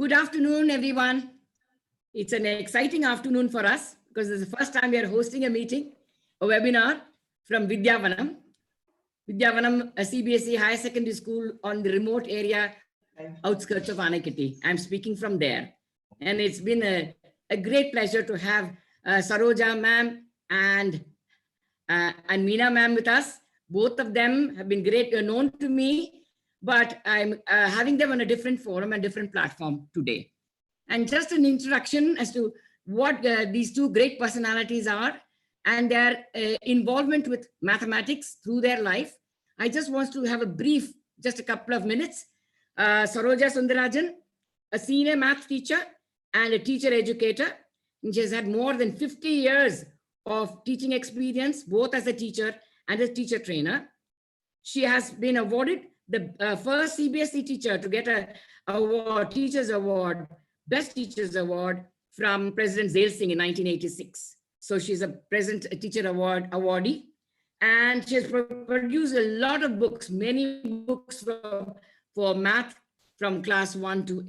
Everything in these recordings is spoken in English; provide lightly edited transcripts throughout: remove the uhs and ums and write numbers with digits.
Good afternoon, everyone. It's an exciting afternoon for us because this is the first time we are hosting a meeting, a webinar from Vidya Vanam. Vidya Vanam, a CBSE higher secondary school on the remote area outskirts of Anaikatti. I'm speaking from there. And it's been a great pleasure to have Saroja ma'am and Meena ma'am with us. Both of them have been great, known to me, but I'm having them on a different forum and different platform today. And just an introduction as to what these two great personalities are and their involvement with mathematics through their life. I just want to have a brief, just a couple of minutes. Saroja Sundarajan, a senior math teacher and a teacher educator. And she has had more than 50 years of teaching experience, both as a teacher and a teacher trainer. She has been awarded the first CBSE teacher to get a award, Teachers Award, Best Teachers Award from President Zail Singh in 1986. So she's a present teacher award awardee. And she has produced a lot of books, many books for math from class 1 to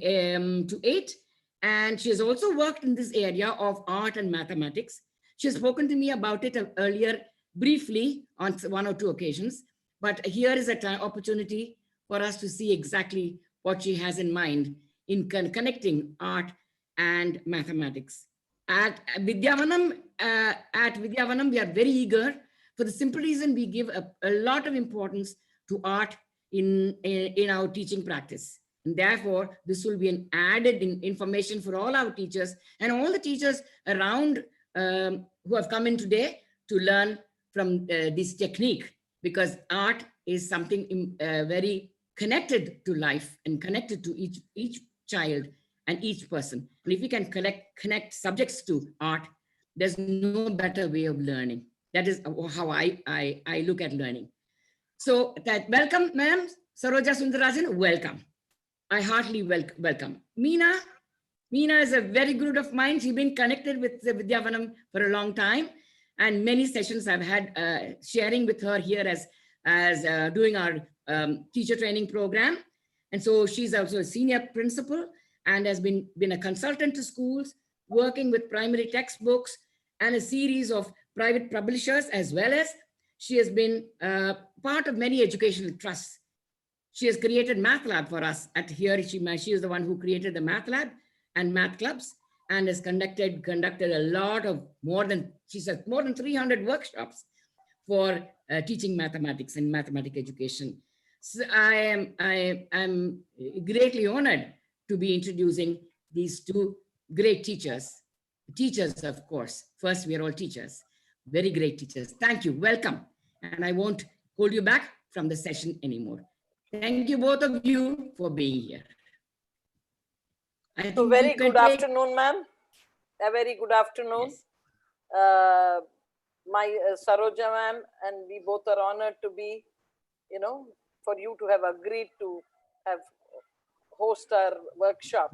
8. And she has also worked in this area of art and mathematics. She has spoken to me about it earlier briefly on 1 or 2 occasions. But here is an opportunity for us to see exactly what she has in mind in connecting art and mathematics. At Vidya Vanam, we are very eager for the simple reason we give a lot of importance to art in our teaching practice. And therefore, this will be an added information for all our teachers and all the teachers around who have come in today to learn from this technique, because art is something very connected to life and connected to each child and each person. And if we can connect subjects to art, there's no better way of learning. That is how I look at learning. So welcome, ma'am. Saroja Sundarajan, welcome. I heartily welcome. Meena is a very good of mine. She's been connected with Vidya Vanam for a long time, and many sessions I've had sharing with her here as doing our teacher training program. And so she's also a senior principal and has been a consultant to schools, working with primary textbooks and a series of private publishers, as well as she has been part of many educational trusts. She has created Math Lab for us at here. She is the one who created the Math Lab and math clubs and has conducted a lot of more than 300 workshops for teaching mathematics and mathematics education. So I am greatly honored to be introducing these two great teachers. Teachers, of course. First, we are all teachers. Very great teachers. Thank you. Welcome. And I won't hold you back from the session anymore. Thank you, both of you, for being here. So very good afternoon, ma'am. A very good afternoon. Yes. My Saroja ma'am and we both are honored to be, for you to have agreed to have host our workshop.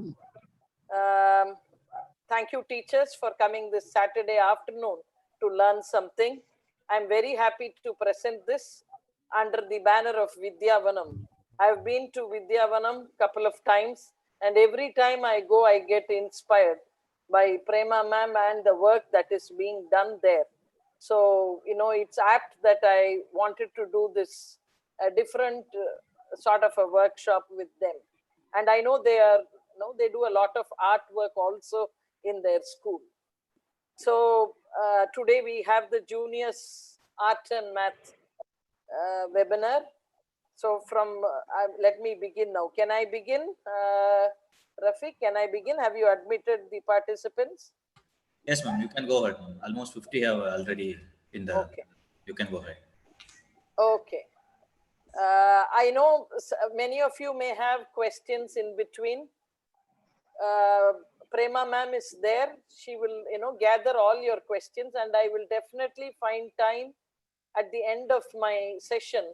Thank you, teachers, for coming this Saturday afternoon to learn something. I'm very happy to present this under the banner of Vidya Vanam. I've been to Vidya Vanam a couple of times, and every time I go, I get inspired by Prema ma'am and the work that is being done there. So, it's apt that I wanted to do this, a different sort of a workshop with them. And I know they do a lot of artwork also in their school. So today we have the Juniors Art and Math webinar. So let me begin now. Can I begin? Rafiq, can I begin? Have you admitted the participants? Yes, ma'am, you can go ahead. Almost 50 have already in the, okay. You can go ahead. Okay. I know many of you may have questions in between. Prema ma'am is there. She will, gather all your questions, and I will definitely find time at the end of my session.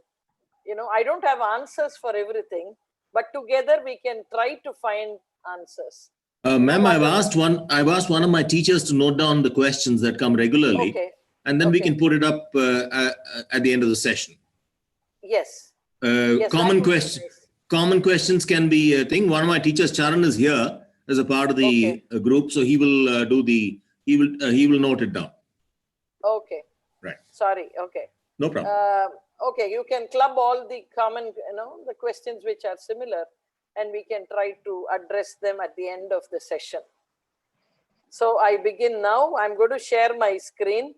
I don't have answers for everything, but together we can try to find answers. Ma'am, I've asked one of my teachers to note down the questions that come regularly, okay. And then we can put it up at the end of the session. Yes. Yes, common questions can be a thing. One of my teachers, Charan, is here. as a part of the group. So he will he will note it down. Okay. Right. Sorry. Okay. No problem. Okay, you can club all the common, the questions which are similar, and we can try to address them at the end of the session. So I begin now. I'm going to share my screen.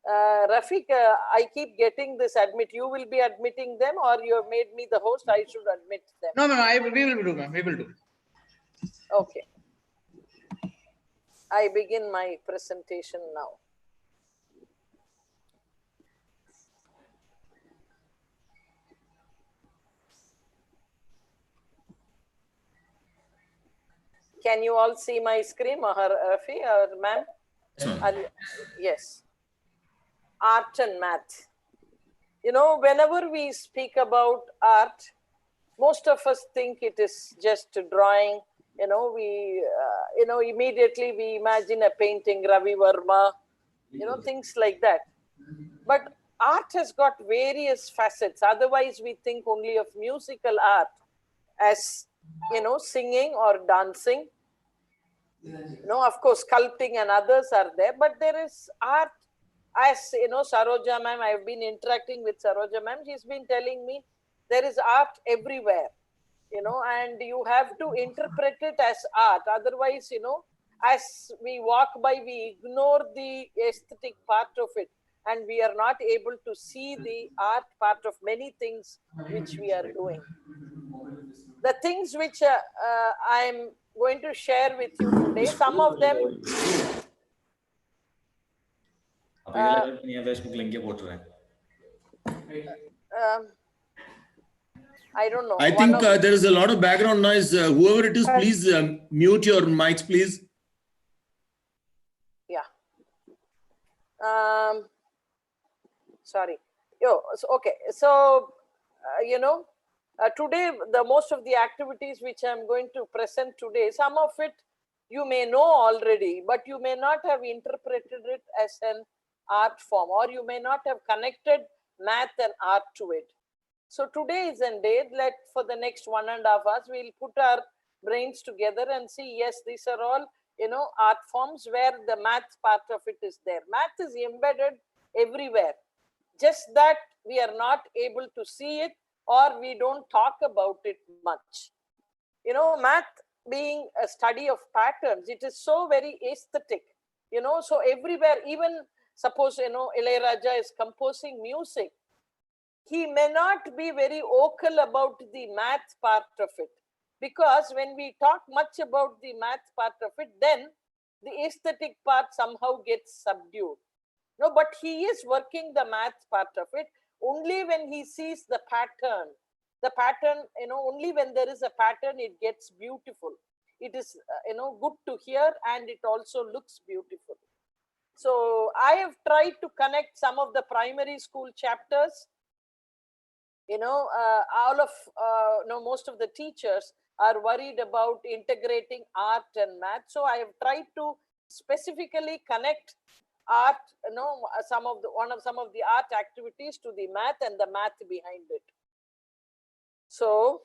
Rafiq, I keep getting this admit. You will be admitting them, or you have made me the host? I should admit them. No, ma'am. We will do, ma'am. We will do. Okay. I begin my presentation now. Can you all see my screen, Rafi or ma'am? Yes. Art and math. Whenever we speak about art, most of us think it is just drawing. Immediately we imagine a painting, Ravi Verma, things like that. But art has got various facets. Otherwise, we think only of musical art as singing or dancing. Of course, sculpting and others are there, but there is art, as Saroja ma'am, I've been interacting with Saroja ma'am. She's been telling me there is art everywhere, and you have to interpret it as art. Otherwise, as we walk by, we ignore the aesthetic part of it, and we are not able to see the art part of many things which we are doing. The things which I'm going to share with you today, some of them. I don't know. I think there is a lot of background noise. Whoever it is, please mute your mics, please. Yeah. Sorry. Okay. So, today, most of the activities which I'm going to present today, some of it you may know already, but you may not have interpreted it as an art form, or you may not have connected math and art to it. So today is a day that for the next 1.5 hours, we'll put our brains together and see, yes, these are all, art forms where the math part of it is there. Math is embedded everywhere. Just that we are not able to see it, or we don't talk about it much. Math being a study of patterns, it is so very aesthetic, so everywhere, even suppose, Ilayaraja is composing music, he may not be very vocal about the math part of it, because when we talk much about the math part of it, then the aesthetic part somehow gets subdued. No, but he is working the math part of it only when he sees the pattern. The pattern, only when there is a pattern, it gets beautiful. It is, good to hear, and it also looks beautiful. So I have tried to connect some of the primary school chapters. Most of the teachers are worried about integrating art and math. So I have tried to specifically connect art, some of the art activities to the math and the math behind it. So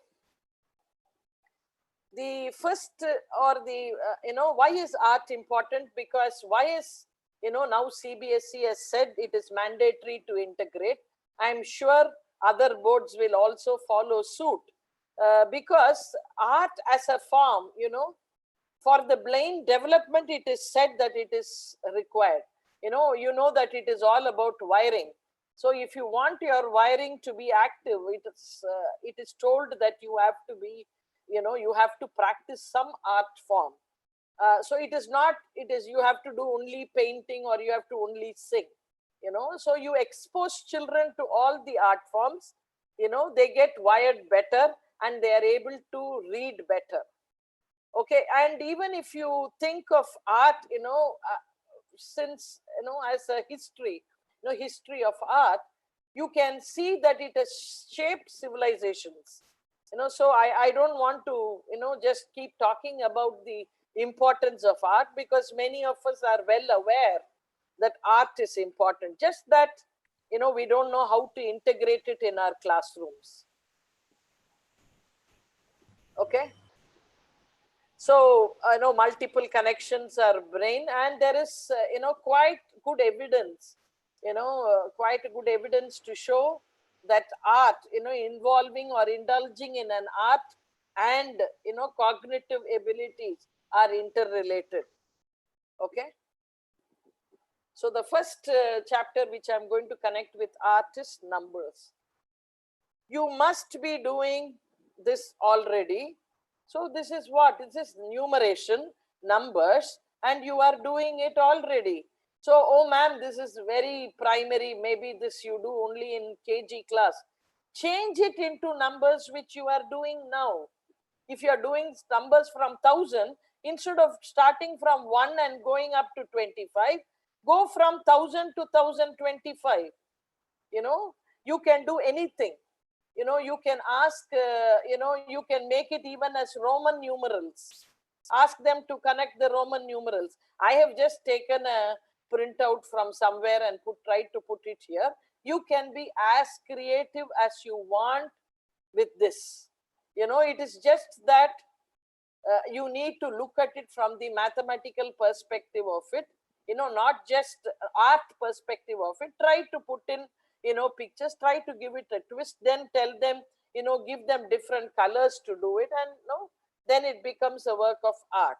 the first, why is art important? Because why is, now CBSE has said it is mandatory to integrate. I'm sure other boards will also follow suit, because art as a form, for the brain development, it is said that it is required. You know that it is all about wiring. So if you want your wiring to be active, it is told that you have to be, you have to practice some art form. So it is not, you have to do only painting, or you have to only sing, so you expose children to all the art forms, they get wired better, and they are able to read better. Okay. And even if you think of art, since, as a history, history of art, you can see that it has shaped civilizations. So I don't want to, just keep talking about the importance of art, because many of us are well aware that art is important. Just that, we don't know how to integrate it in our classrooms. Okay. So, multiple connections are brain, and there is, quite good evidence, quite good evidence to show that art, involving or indulging in an art and, cognitive abilities are interrelated. Okay. So the first chapter which I'm going to connect with art is numbers. You must be doing this already. So this is what? This is numeration, numbers, and you are doing it already. So, oh ma'am, this is very primary. Maybe this you do only in KG class. Change it into numbers which you are doing now. If you are doing numbers from 1000, instead of starting from 1 and going up to 25, go from 1000 to 1025. You can do anything. You can ask, you can make it even as Roman numerals. Ask them to connect the Roman numerals. I have just taken a printout from somewhere and tried to put it here. You can be as creative as you want with this. It is just that you need to look at it from the mathematical perspective of it, not just art perspective of it. Try to put in, pictures, try to give it a twist, then tell them, give them different colors to do it, and then it becomes a work of art.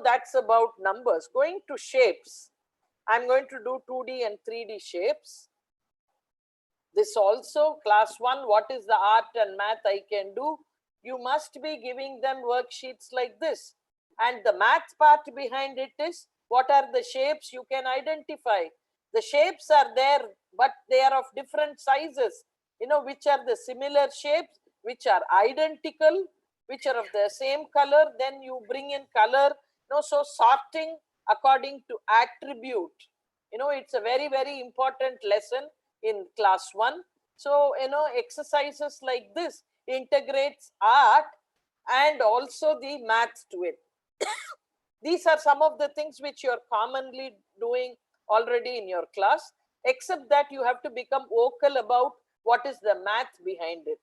That's about numbers. Going to shapes. I'm going to do 2D and 3D shapes. This also, class 1, what is the art and math I can do? You must be giving them worksheets like this. And the math part behind it is, what are the shapes you can identify? The shapes are there, but they are of different sizes. Which are the similar shapes, which are identical, which are of the same color. Then you bring in color. So sorting according to attribute. It's a very, very important lesson in class 1. So, exercises like this integrates art and also the math to it. These are some of the things which you are commonly doing already in your class, except that you have to become vocal about what is the math behind it.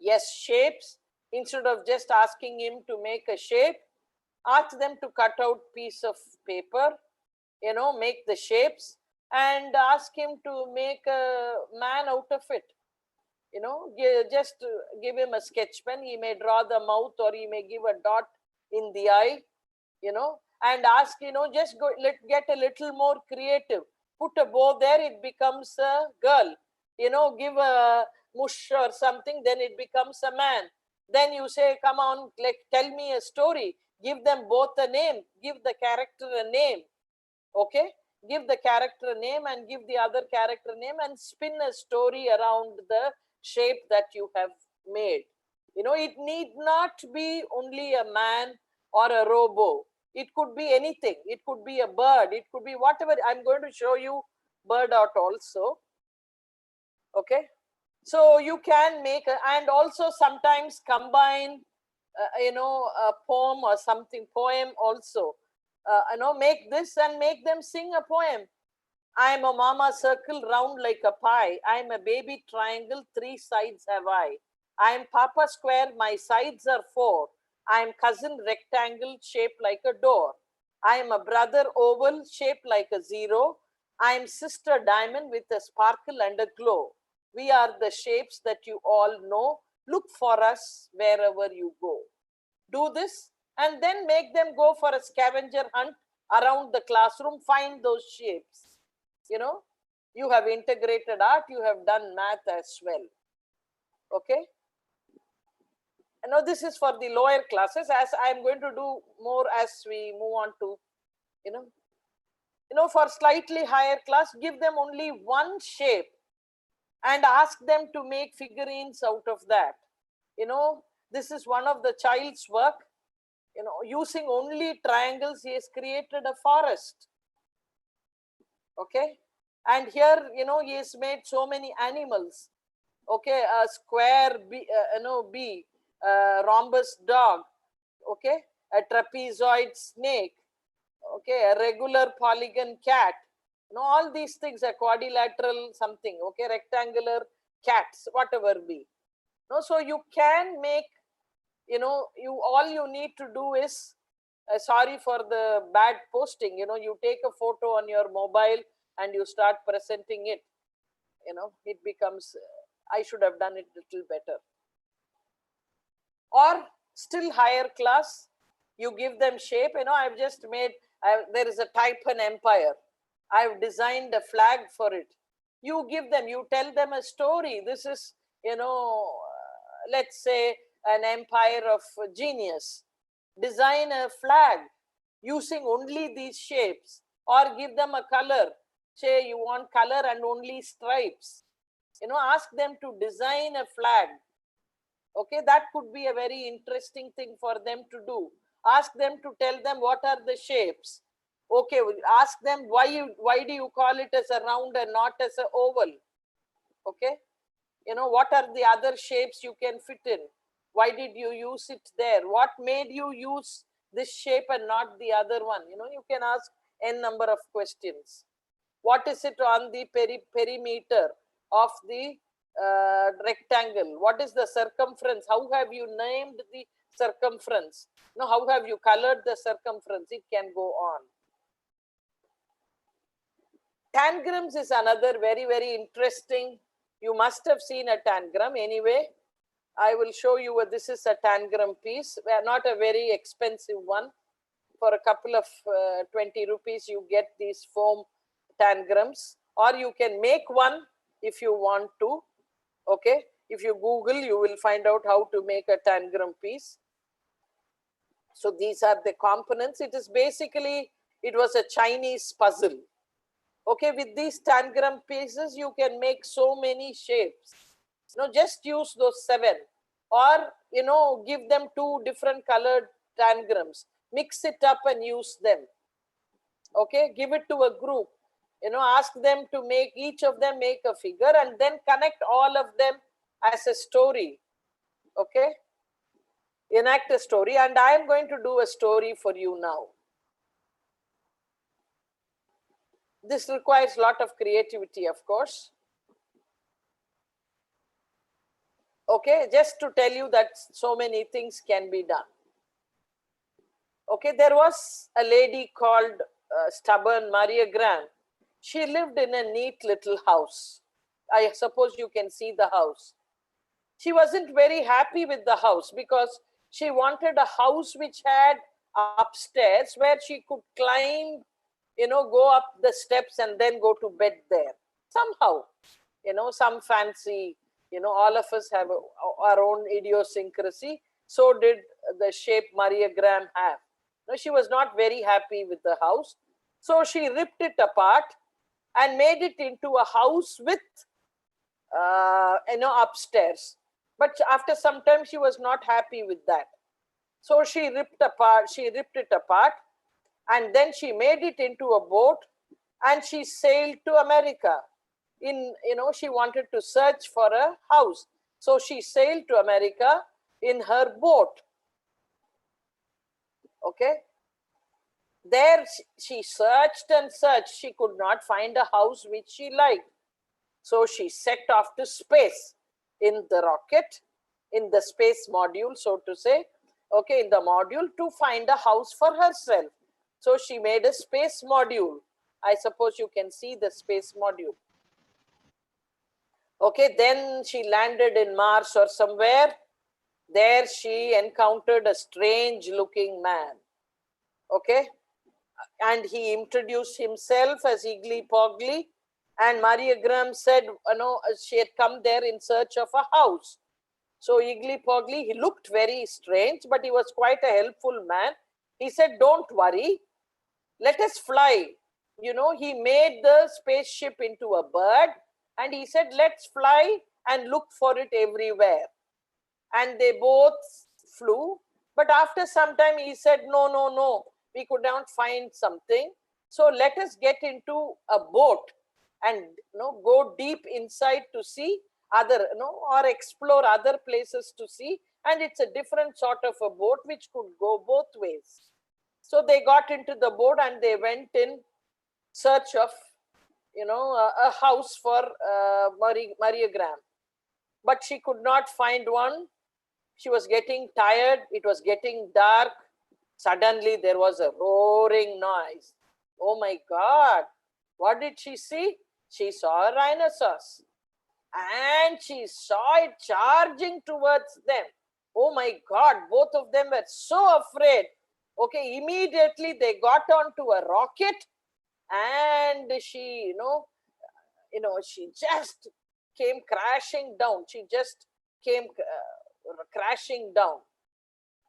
Yes, shapes. Instead of just asking him to make a shape, ask them to cut out piece of paper, make the shapes, and ask him to make a man out of it. Just give him a sketch pen. He may draw the mouth, or he may give a dot in the eye, and ask, just get a little more creative. Put a bow there, it becomes a girl. Give a mush or something, then it becomes a man. Then you say, come on, tell me a story. Give them both a name. Give the character a name. Okay? Give the character a name and give the other character a name, and spin a story around the shape that you have made. It need not be only a man or a robo. It could be anything. It could be a bird. It could be whatever. I'm going to show you bird art also. Okay. So you can make, and also sometimes combine, a poem or something, poem also. Make this and make them sing a poem. I am a mama circle round like a pie. I am a baby triangle, 3 sides have I. I am papa square, my sides are 4. I am cousin rectangle shaped like a door. I am a brother oval shaped like a 0. I am sister diamond with a sparkle and a glow. We are the shapes that you all know. Look for us wherever you go. Do this and then make them go for a scavenger hunt around the classroom. Find those shapes. You have integrated art, you have done math as well. Okay. This is for the lower classes, as I am going to do more as we move on to, for slightly higher class, give them only one shape and ask them to make figurines out of that. This is one of the child's work. Using only triangles, he has created a forest. Okay. And here, he has made so many animals. Okay. A square bee, rhombus dog. Okay. A trapezoid snake. Okay. A regular polygon cat. All these things, a quadrilateral something. Okay. Rectangular cats, whatever be. So you can make all you need to do is, sorry for the bad posting, you take a photo on your mobile and you start presenting it, it becomes, I should have done it a little better. Or still higher class, you give them shape. I've just made, there is a Taipan Empire. I've designed a flag for it. You give them, you tell them a story. This is, let's say an empire of genius. Design a flag using only these shapes, or give them a color. Say you want color and only stripes. Ask them to design a flag. Okay, that could be a very interesting thing for them to do. Ask them to tell them what are the shapes. Okay, ask them why do you call it as a round and not as an oval? Okay, what are the other shapes you can fit in? Why did you use it there? What made you use this shape and not the other one? You can ask n number of questions. What is it on the perimeter of the rectangle? What is the circumference? How have you named the circumference? How have you colored the circumference? It can go on. Tangrams is another very, very interesting. You must have seen a tangram anyway. I will show you what this is, a tangram piece. Not a very expensive one. For a couple of 20 rupees, you get these foam tangrams, or you can make one if you want to. Okay, if you Google, you will find out how to make a tangram piece. So these are the components. It is basically, it was a Chinese puzzle. Okay, with these tangram pieces, you can make so many shapes. Just use those 7, or give them 2 different colored tangrams. Mix it up and use them. Okay, give it to a group. Ask them to make, each of them make a figure, and then connect all of them as a story. Okay, enact a story, and I am going to do a story for you now. This requires a lot of creativity, of course. Okay, just to tell you that so many things can be done. Okay, there was a lady called stubborn Maria Graham. She lived in a neat little house. I suppose you can see the house. She wasn't very happy with the house because she wanted a house which had upstairs where she could climb, go up the steps and then go to bed there. Somehow, some fancy, all of us have our own idiosyncrasy. So did the shape Maria Graham have. She was not very happy with the house. So she ripped it apart and made it into a house with, upstairs. But after some time, she was not happy with that. So she ripped it apart, and then she made it into a boat, and she sailed to America. She wanted to search for a house. So she sailed to America in her boat. Okay. There she searched and searched. She could not find a house which she liked. So she set off to space in the rocket, in the space module, so to say. Okay, in the module to find a house for herself. So she made a space module. I suppose you can see the space module. Okay, then she landed in Mars or somewhere. There she encountered a strange looking man. Okay, and he introduced himself as Igly Pogly, and Maria Graham said, she had come there in search of a house. So Igly Pogly, he looked very strange, but he was quite a helpful man. He said, don't worry, let us fly. He made the spaceship into a bird, and he said, let's fly and look for it everywhere. And they both flew, but after some time he said, no, we could not find something. So let us get into a boat and go deep inside to see other, or explore other places to see. And it's a different sort of a boat which could go both ways. So they got into the boat and they went in search of, a house for Maria Graham. But she could not find one. She was getting tired. It was getting dark. Suddenly there was a roaring noise. Oh my God. What did she see? She saw a rhinoceros. And she saw it charging towards them. Oh my God. Both of them were so afraid. Okay, immediately they got onto a rocket, and she, she just came crashing down. She just came crashing down.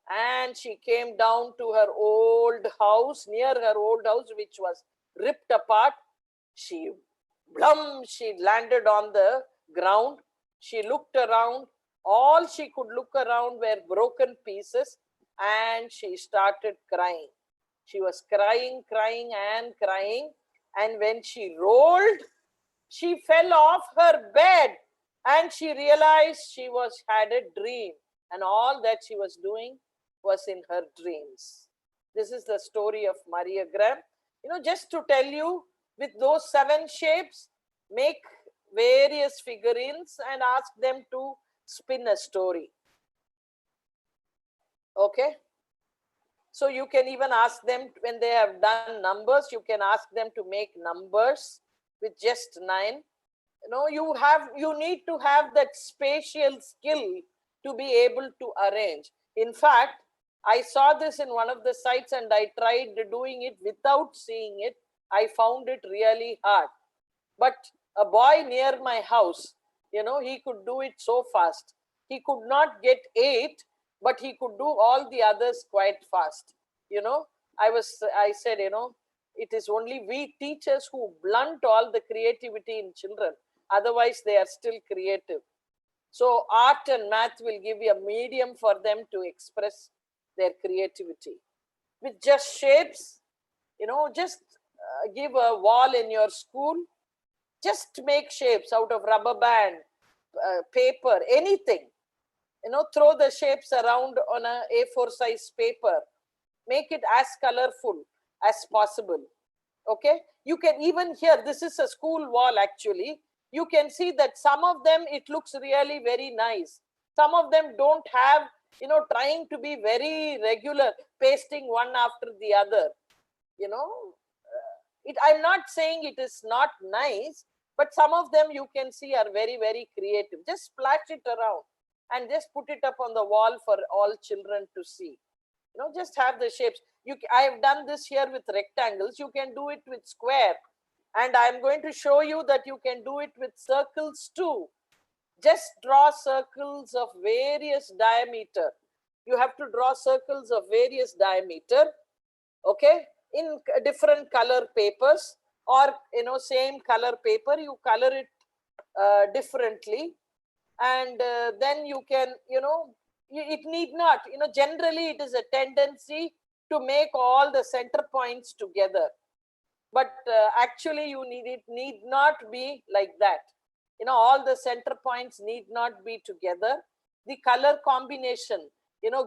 And she came down to her old house, near her old house, which was ripped apart. She landed on the ground. She looked around. All she could look around were broken pieces, and she started crying. She was crying, crying, and crying. And when she rolled, she fell off her bed, and she realized she had a dream, and all that she was doing was in her dreams. This is the story of Maria Graham. Just to tell you, with those 7 shapes, make various figurines and ask them to spin a story. Okay? So you can even ask them, when they have done numbers, you can ask them to make numbers with just 9. You need to have that spatial skill to be able to arrange. In fact, I saw this in one of the sites and I tried doing it without seeing it. I found it really hard. But a boy near my house, he could do it so fast. He could not get 8, but he could do all the others quite fast. I said, it is only we teachers who blunt all the creativity in children. Otherwise, they are still creative. So art and math will give you a medium for them to express their creativity. With just shapes, just give a wall in your school. Just make shapes out of rubber band, paper, anything. Throw the shapes around on a A4 size paper. Make it as colorful as possible. Okay, you can even here, this is a school wall actually. You can see that some of them, it looks really very nice. Some of them don't have, trying to be very regular, pasting one after the other. I'm not saying it is not nice, but some of them you can see are very, very creative. Just splash it around and just put it up on the wall for all children to see. Just have the shapes. I have done this here with rectangles. You can do it with square. And I'm going to show you that you can do it with circles too. Just draw circles of various diameter. You have to draw circles of various diameter, okay, in different color papers, or same color paper, you color it differently, and then you can, it need not, generally it is a tendency to make all the center points together. But actually it need not be like that. All the center points need not be together. The color combination,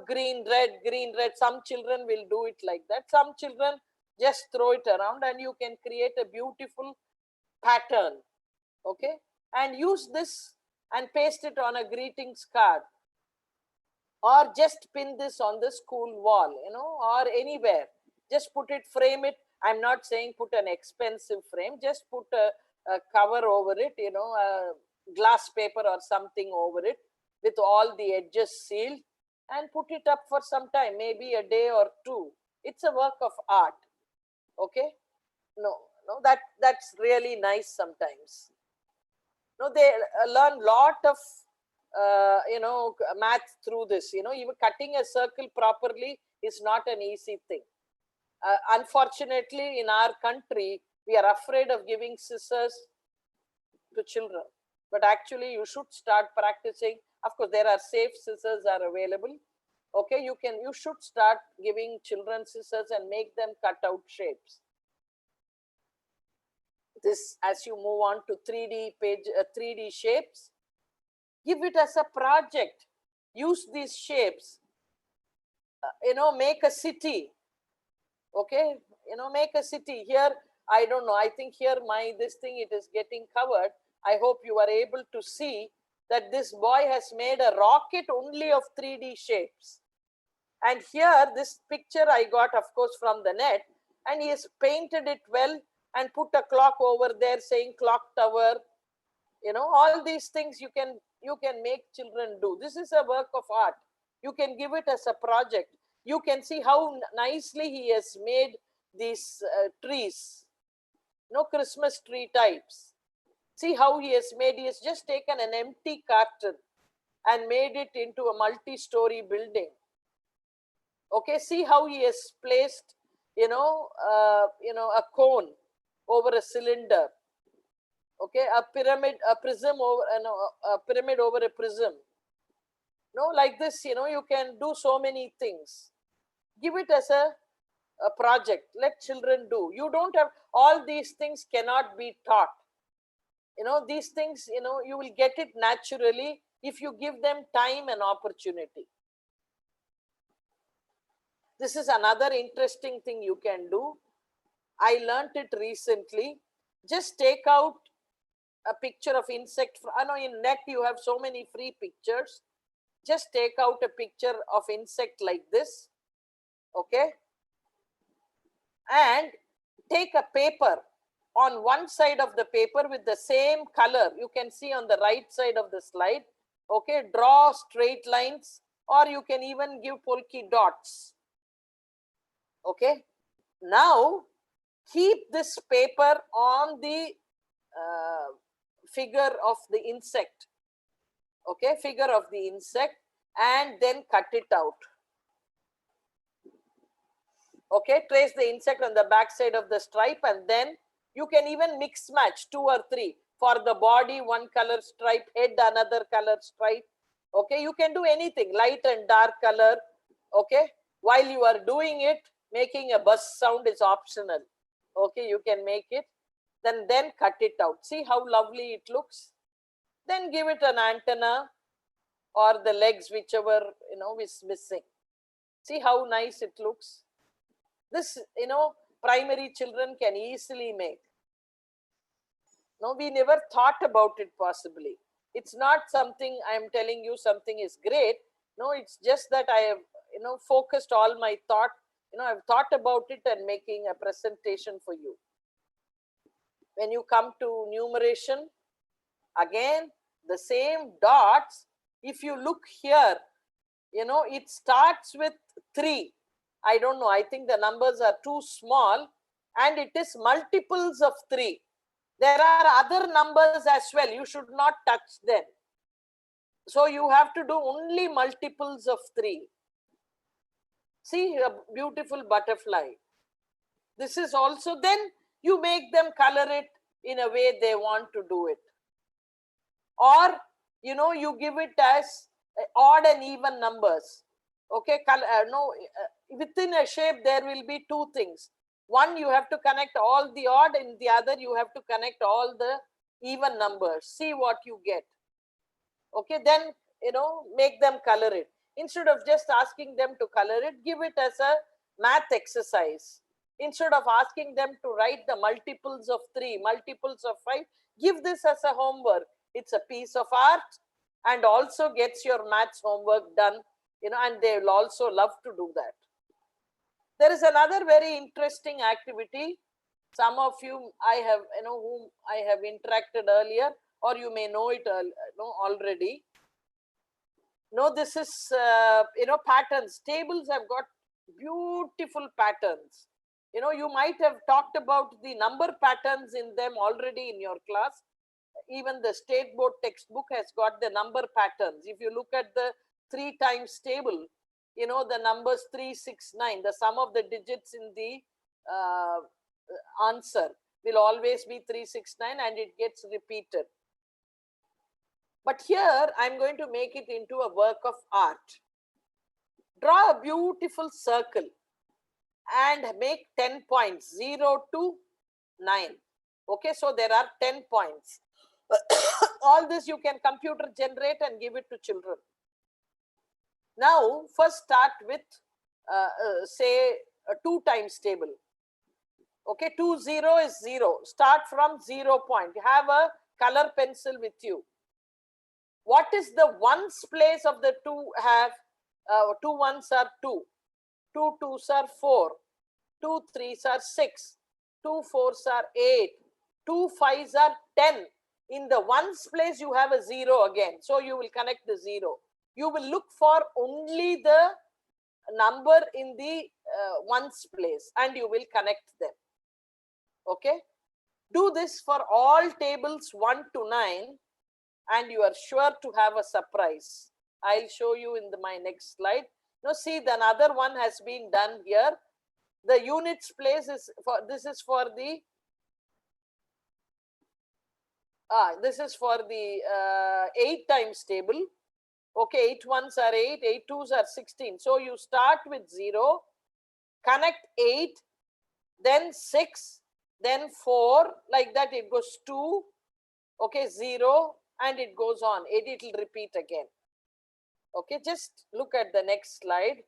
green, red, some children will do it like that. Some children just throw it around and you can create a beautiful pattern. Okay, and use this and paste it on a greetings card, or just pin this on the school wall, or anywhere. Just put it, frame it. I'm not saying put an expensive frame, just put a cover over it, a glass paper or something over it with all the edges sealed, and put it up for some time, maybe a day or 2. It's a work of art. Okay, that's really nice sometimes. They learn lot of math through this. Even cutting a circle properly is not an easy thing. Unfortunately, in our country, we are afraid of giving scissors to children. But actually, you should start practicing. Of course, there are safe scissors are available. Okay, you should start giving children scissors and make them cut out shapes. This, as you move on to 3D shapes, give it as a project. Use these shapes. Make a city. Okay, make a city. Here, I don't know, I think here this thing, it is getting covered. I hope you are able to see that this boy has made a rocket only of 3D shapes. And here, this picture I got, of course, from the net, and he has painted it well and put a clock over there saying clock tower. You know, all these things you can make children do. This is a work of art. You can give it as a project. You can see how nicely he has made these trees, Christmas tree types. See how he has just taken an empty carton and made it into a multi-story building. Okay, see how he has placed, a cone over a cylinder. Okay, a prism over a pyramid over a prism. Like this, you can do so many things. Give it as a project. Let children do. You don't have, all these things cannot be taught. These things, you will get it naturally if you give them time and opportunity. This is another interesting thing you can do. I learnt it recently. Just take out a picture of insect. I know in net you have so many free pictures. Just take out a picture of insect like this. Okay. And take a paper. On one side of the paper with the same color, you can see on the right side of the slide. Okay, draw straight lines, or you can even give polka dots. Okay, now keep this paper on the figure of the insect. Okay, figure of the insect, and then cut it out. Okay, trace the insect on the back side of the stripe, and then you can even mix match 2 or 3. For the body, one color stripe, head, another color stripe. Okay, you can do anything, light and dark color. Okay, while you are doing it, making a buzz sound is optional. Okay, you can make it, then cut it out. See how lovely it looks. Then give it an antenna or the legs, whichever is missing. See how nice it looks. This, primary children can easily make. No, we never thought about it possibly. It's not something I'm telling you something is great. No, it's just that I have, focused all my thought. I've thought about it and making a presentation for you. When you come to numeration, again, the same dots. If you look here, it starts with 3. I don't know, I think the numbers are too small, and it is multiples of 3. There are other numbers as well. You should not touch them. So you have to do only multiples of 3. See a beautiful butterfly. This is also, then you make them color it in a way they want to do it. Or, you give it as odd and even numbers. Okay, within a shape, there will be 2 things. One, you have to connect all the odd, and the other, you have to connect all the even numbers. See what you get. Okay, then, make them color it. Instead of just asking them to color it, give it as a math exercise. Instead of asking them to write the multiples of 3, multiples of 5, give this as a homework. It's a piece of art and also gets your maths homework done, and they will also love to do that. There is another very interesting activity. Some of you, whom I have interacted earlier, or you may know it already. This is, patterns. Tables have got beautiful patterns. You might have talked about the number patterns in them already in your class. Even the state board textbook has got the number patterns. If you look at the 3 times table, the numbers 3, 6, 9, the sum of the digits in the answer will always be 3, 6, 9, and it gets repeated. But here I'm going to make it into a work of art. Draw a beautiful circle and make 10 points, 0 to 9. Okay, so there are 10 points. All this you can computer generate and give it to children. Now, first start with, say, a 2 times table. Okay, 2, 0 is 0. Start from 0 point. Have a color pencil with you. What is the ones place of the two have? Two ones are 2. Two twos are 4. Two threes are 6. Two fours are 8. Two fives are 10. In the ones place, you have a 0 again. So you will connect the 0. You will look for only the number in the ones place and you will connect them. Okay. Do this for all tables 1 to 9 and you are sure to have a surprise. I'll show you in my next slide. Now see, the another one has been done here. The units place is for, this is for the 8 times table. Okay, 8 ones are 8, 8 twos are 16. So you start with 0, connect 8, then 6, then 4, like that it goes 2, okay, 0, and it goes on. It will repeat again. Okay, just look at the next slide.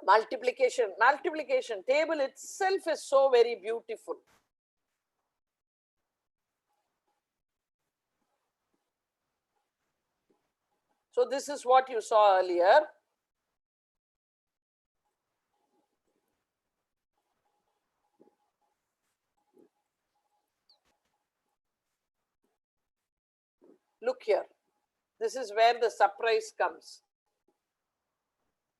Multiplication table itself is so very beautiful. So this is what you saw earlier. Look here. This is where the surprise comes.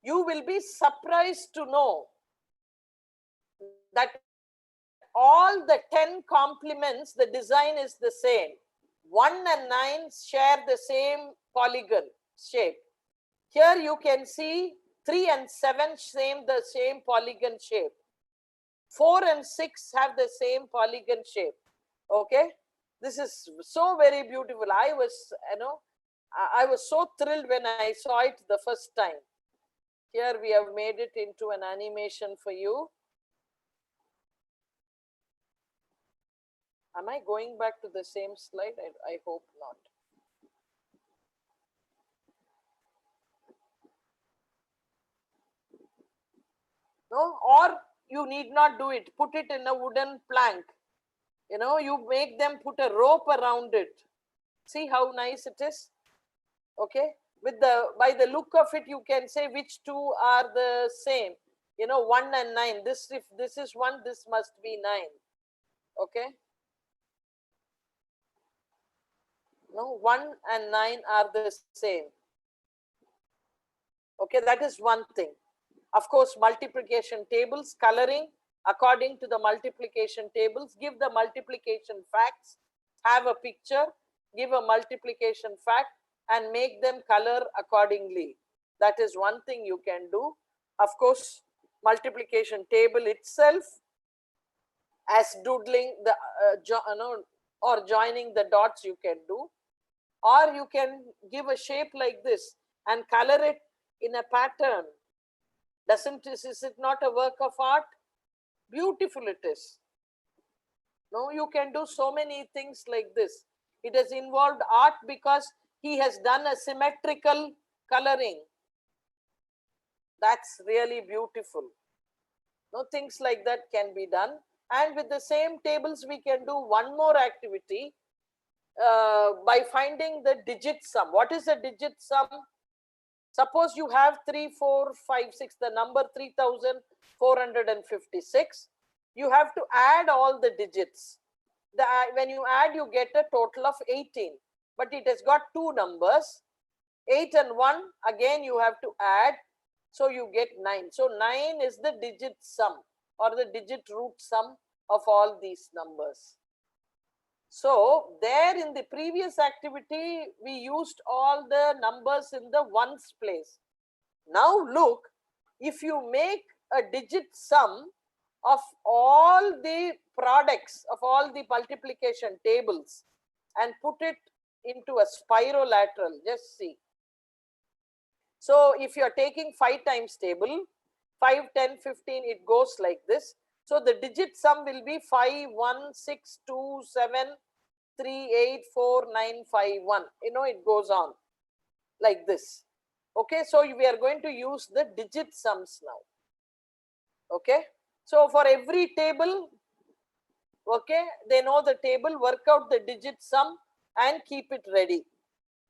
You will be surprised to know that all the 10 complements, the design is the same. 1 and 9 share the same polygon shape. Here you can see 3 and 7 the same polygon shape. 4 and 6 have the same polygon shape. Okay. This is so very beautiful. I was so thrilled when I saw it the first time. Here we have made it into an animation for you. Am I going back to the same slide? I hope not. No, or you need not do it. Put it in a wooden plank. You know, you make them put a rope around it. See how nice it is? Okay. By the look of it, you can say which two are the same. You know, 1 and 9. If this is 1, this must be 9. Okay. No, 1 and 9 are the same. Okay, that is one thing. Of course, multiplication tables, coloring according to the multiplication tables. Give the multiplication facts, have a picture, give a multiplication fact, and make them color accordingly. That is one thing you can do. Of course, multiplication table itself as doodling the or joining the dots you can do, or you can give a shape like this and color it in a pattern. Is it not a work of art? Beautiful it is. No, you can do so many things like this. It has involved art because he has done a symmetrical coloring. That's really beautiful. No, things like that can be done. And with the same tables, we can do one more activity by finding the digit sum. What is the digit sum? Suppose you have 3, 4, 5, 6, the number 3456. You have to add all the digits. When you add, you get a total of 18. But it has got two numbers, 8 and 1. Again, you have to add. So you get 9. So 9 is the digit sum or the digit root sum of all these numbers. So there in the previous activity, we used all the numbers in the ones place. Now look, if you make a digit sum of all the products of all the multiplication tables and put it into a spirolateral, just see. So if you are taking 5 times table, 5, 10, 15, it goes like this. So the digit sum will be 5, 1, 6, 2, 7, 3, 8, 4, 9, 5, 1. You know, it goes on like this. Okay, so we are going to use the digit sums now. Okay, so for every table, Okay, they know the table, work out the digit sum and keep it ready.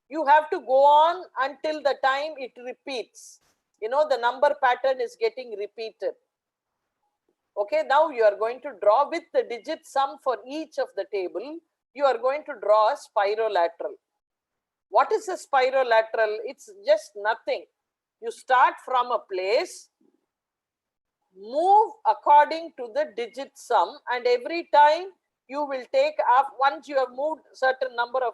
You have to go on until the time it repeats. You know, the number pattern is getting repeated. Okay, now you are going to draw with the digit sum for each of the table. You are going to draw a spirolateral. What is a spirolateral? It's just nothing. You start from a place, move according to the digit sum, and every time you will take up, once you have moved certain number of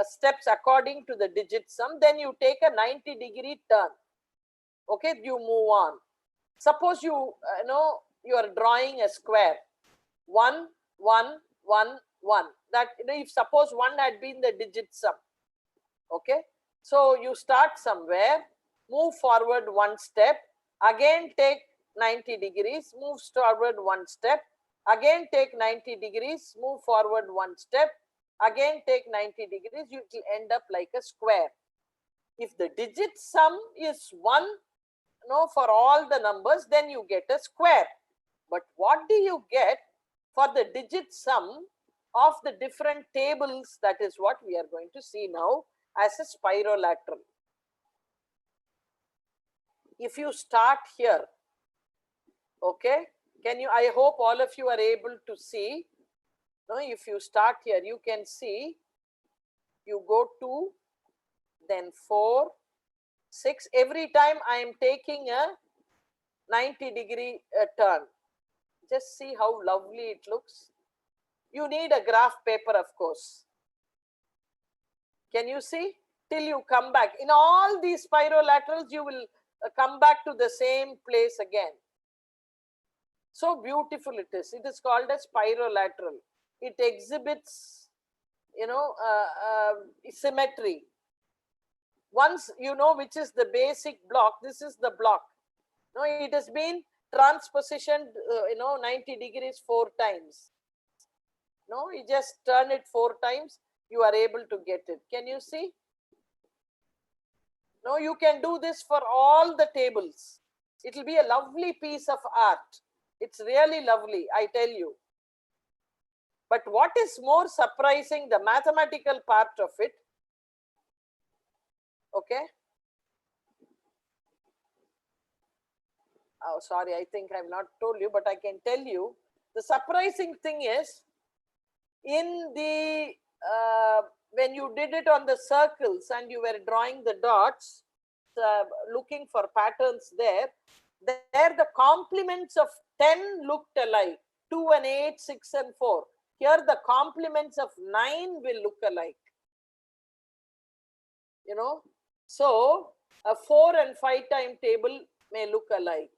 steps according to the digit sum, then you take a 90-degree turn. Okay, you move on. Suppose you you are drawing a square, 1 1 1 1. That, if suppose 1 had been the digit sum. Okay, so you start somewhere, move forward 1 step, again take 90 degrees, move forward 1 step, again take 90 degrees, move forward 1 step, again take 90 degrees, you will end up like a square. If the digit sum is 1, for all the numbers, then you get a square. But what do you get for the digit sum of the different tables? That is what we are going to see now as a spirolateral. If you start here, okay, I hope all of you are able to see. If you start here, you can see, you go 2, then 4, 6. Every time I am taking a 90-degree turn. Just see how lovely it looks. You need a graph paper, of course. Can you see? Till you come back. In all these spirolaterals, you will come back to the same place again. So beautiful it is. It is called a spirolateral. It exhibits, symmetry. Once you know which is the basic block, this is the block. No, it has been transpositioned, 90 degrees 4 times. No, you just turn it 4 times, you are able to get it. Can you see? No, you can do this for all the tables. It will be a lovely piece of art. It's really lovely, I tell you. But what is more surprising, the mathematical part of it, okay? Oh, sorry, I think I've not told you, but I can tell you. The surprising thing is, in the, when you did it on the circles and you were drawing the dots, looking for patterns there the complements of 10 looked alike. 2 and 8, 6 and 4. Here the complements of 9 will look alike. So a 4 and 5 time table may look alike.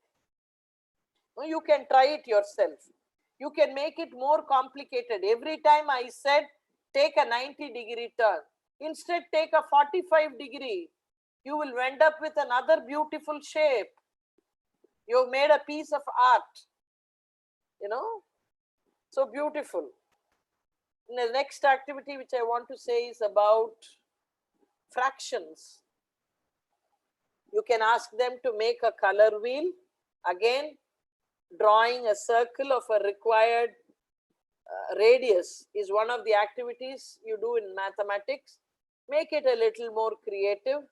You can try it yourself. You can make it more complicated. Every time I said take a 90-degree turn, instead take a 45-degree. You will end up with another beautiful shape. You've made a piece of art. So beautiful. The next activity which I want to say is about fractions. You can ask them to make a color wheel. Again, drawing a circle of a required radius is one of the activities you do in mathematics. Make it a little more creative.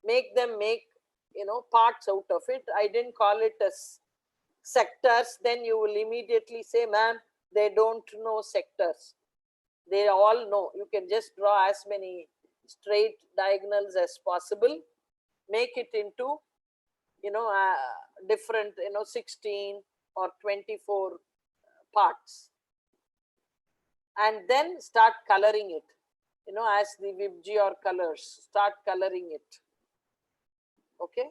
Make them make, parts out of it. I didn't call it as sectors. Then you will immediately say, ma'am, they don't know sectors. They all know. You can just draw as many straight diagonals as possible. Make it into, different, 16 or 24 parts. And then start coloring it, as the Vibgyor colors, start coloring it. Okay.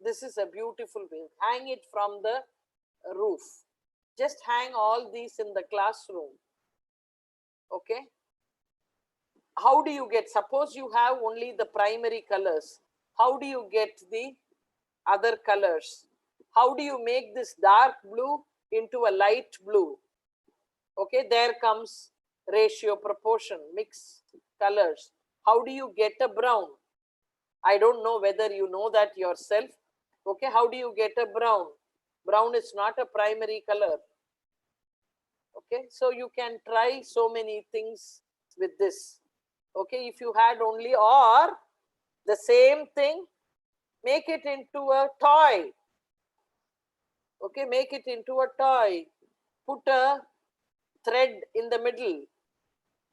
This is a beautiful way. Hang it from the roof. Just hang all these in the classroom. Okay. How do you get, suppose you have only the primary colors. How do you get the other colors? How do you make this dark blue into a light blue? Okay, there comes ratio, proportion, mix colors. How do you get a brown? I don't know whether you know that yourself. Okay, how do you get a brown? Brown is not a primary color. Okay, so you can try so many things with this. Okay, if you had only, or the same thing, make it into a toy. Okay, make it into a toy. Put a thread in the middle.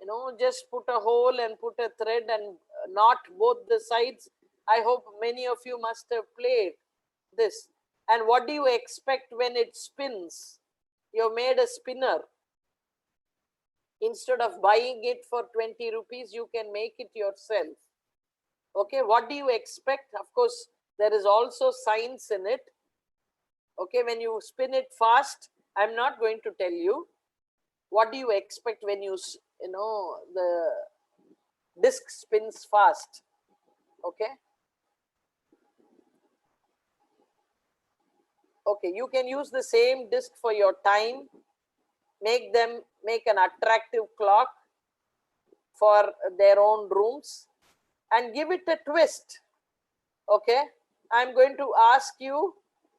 You know, just put a hole and put a thread and knot both the sides. I hope many of you must have played this. And what do you expect when it spins? You've made a spinner. Instead of buying it for 20 rupees, you can make it yourself. Okay, what do you expect? Of course, there is also science in it. Okay, when you spin it fast, I'm not going to tell you. What do you expect when you know, the disc spins fast? Okay. Okay, you can use the same disc for your time. Make an attractive clock for their own rooms and give it a twist. Okay, I'm going to ask you,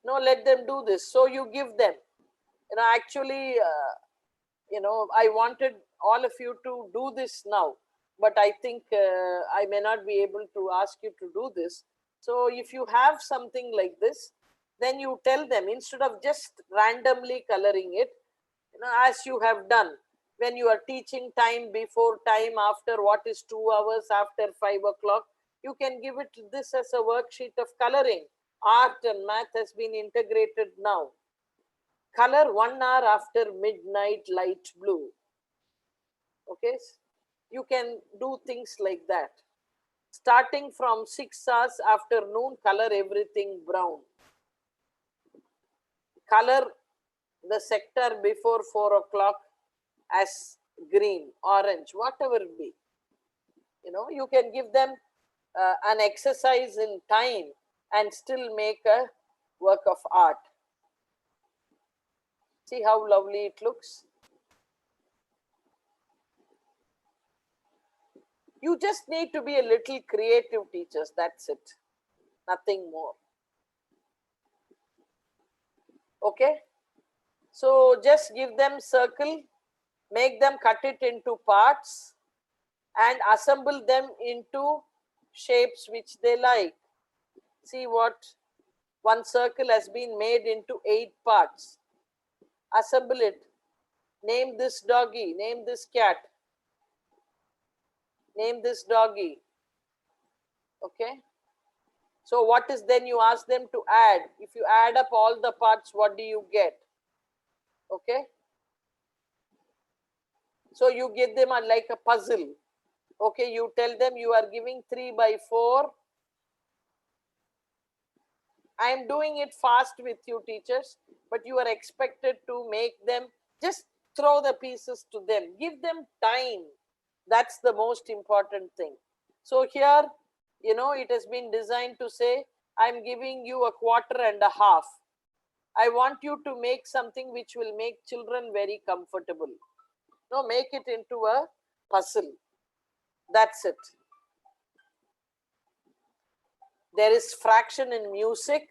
no, let them do this. So you give them, you know, actually, you know, I wanted all of you to do this now, but I think I may not be able to ask you to do this. So if you have something like this, then you tell them, instead of just randomly coloring it, you know, as you have done when you are teaching time before, time after, what is 2 hours after 5 o'clock, you can give it this as a worksheet of coloring. Art and math has been integrated now. Color 1 hour after midnight light blue. Okay, you can do things like that. Starting from 6 hours after noon, color everything brown. Color the sector before 4 o'clock as green, orange, whatever it be. You know, you can give them an exercise in time and still make a work of art. See how lovely it looks. You just need to be a little creative, teachers. That's it. Nothing more. Okay. So just give them circle, make them cut it into parts and assemble them into shapes which they like. See what? One circle has been made into 8 parts. Assemble it. Name this doggy, name this cat. Name this doggy. Okay. So what is then, you ask them to add. If you add up all the parts, what do you get? Okay. So you give them like a puzzle. Okay, you tell them you are giving 3 by 4. I am doing it fast with you, teachers, but you are expected to make them, just throw the pieces to them. Give them time. That's the most important thing. So here, you know, it has been designed to say, I'm giving you a 1/4 I want you to make something which will make children very comfortable. No, make it into a puzzle. That's it. There is fraction in music.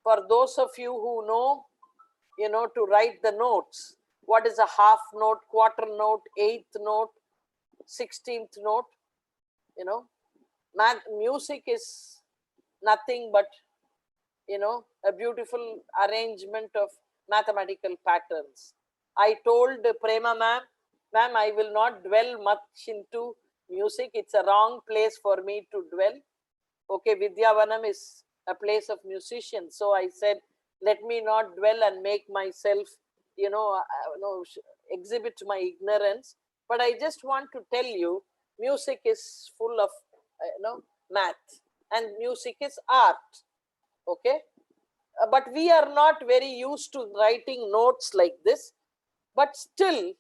For those of you who know, you know, to write the notes. What is a half note, quarter note, 8th note, 16th note? You know, music is nothing but, you know, a beautiful arrangement of mathematical patterns. I told Prema ma'am, I will not dwell much into music. It's a wrong place for me to dwell. Okay, Vidya Vanam is a place of musicians. So I said, let me not dwell and make myself, you know, exhibit my ignorance. But I just want to tell you, music is full of, you know, math, and music is art. Okay. But we are not very used to writing notes like this. But still,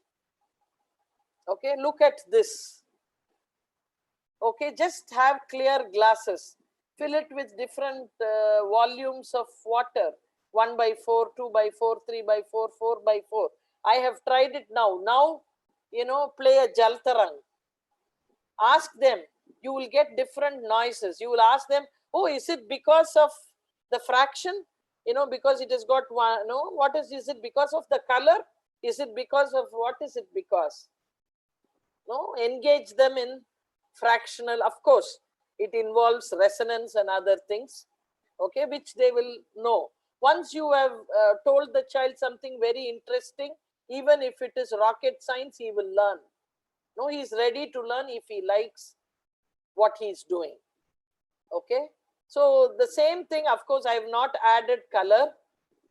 okay, look at this. Okay, just have clear glasses. Fill it with different volumes of water. 1 by 4, 2 by 4, 3 by 4, 4 by 4. I have tried it now. Now, you know, play a jaltarang. Ask them. You will get different noises. You will ask them, oh, is it because of the fraction? You know, because it has got one, no, what is it because of the color? Is it because of what is it because? No, engage them in fractional. Of course, it involves resonance and other things, okay, which they will know. Once you have told the child something very interesting, even if it is rocket science, he will learn. No, he is ready to learn if he likes what he is doing. Okay, so the same thing, of course, I have not added color.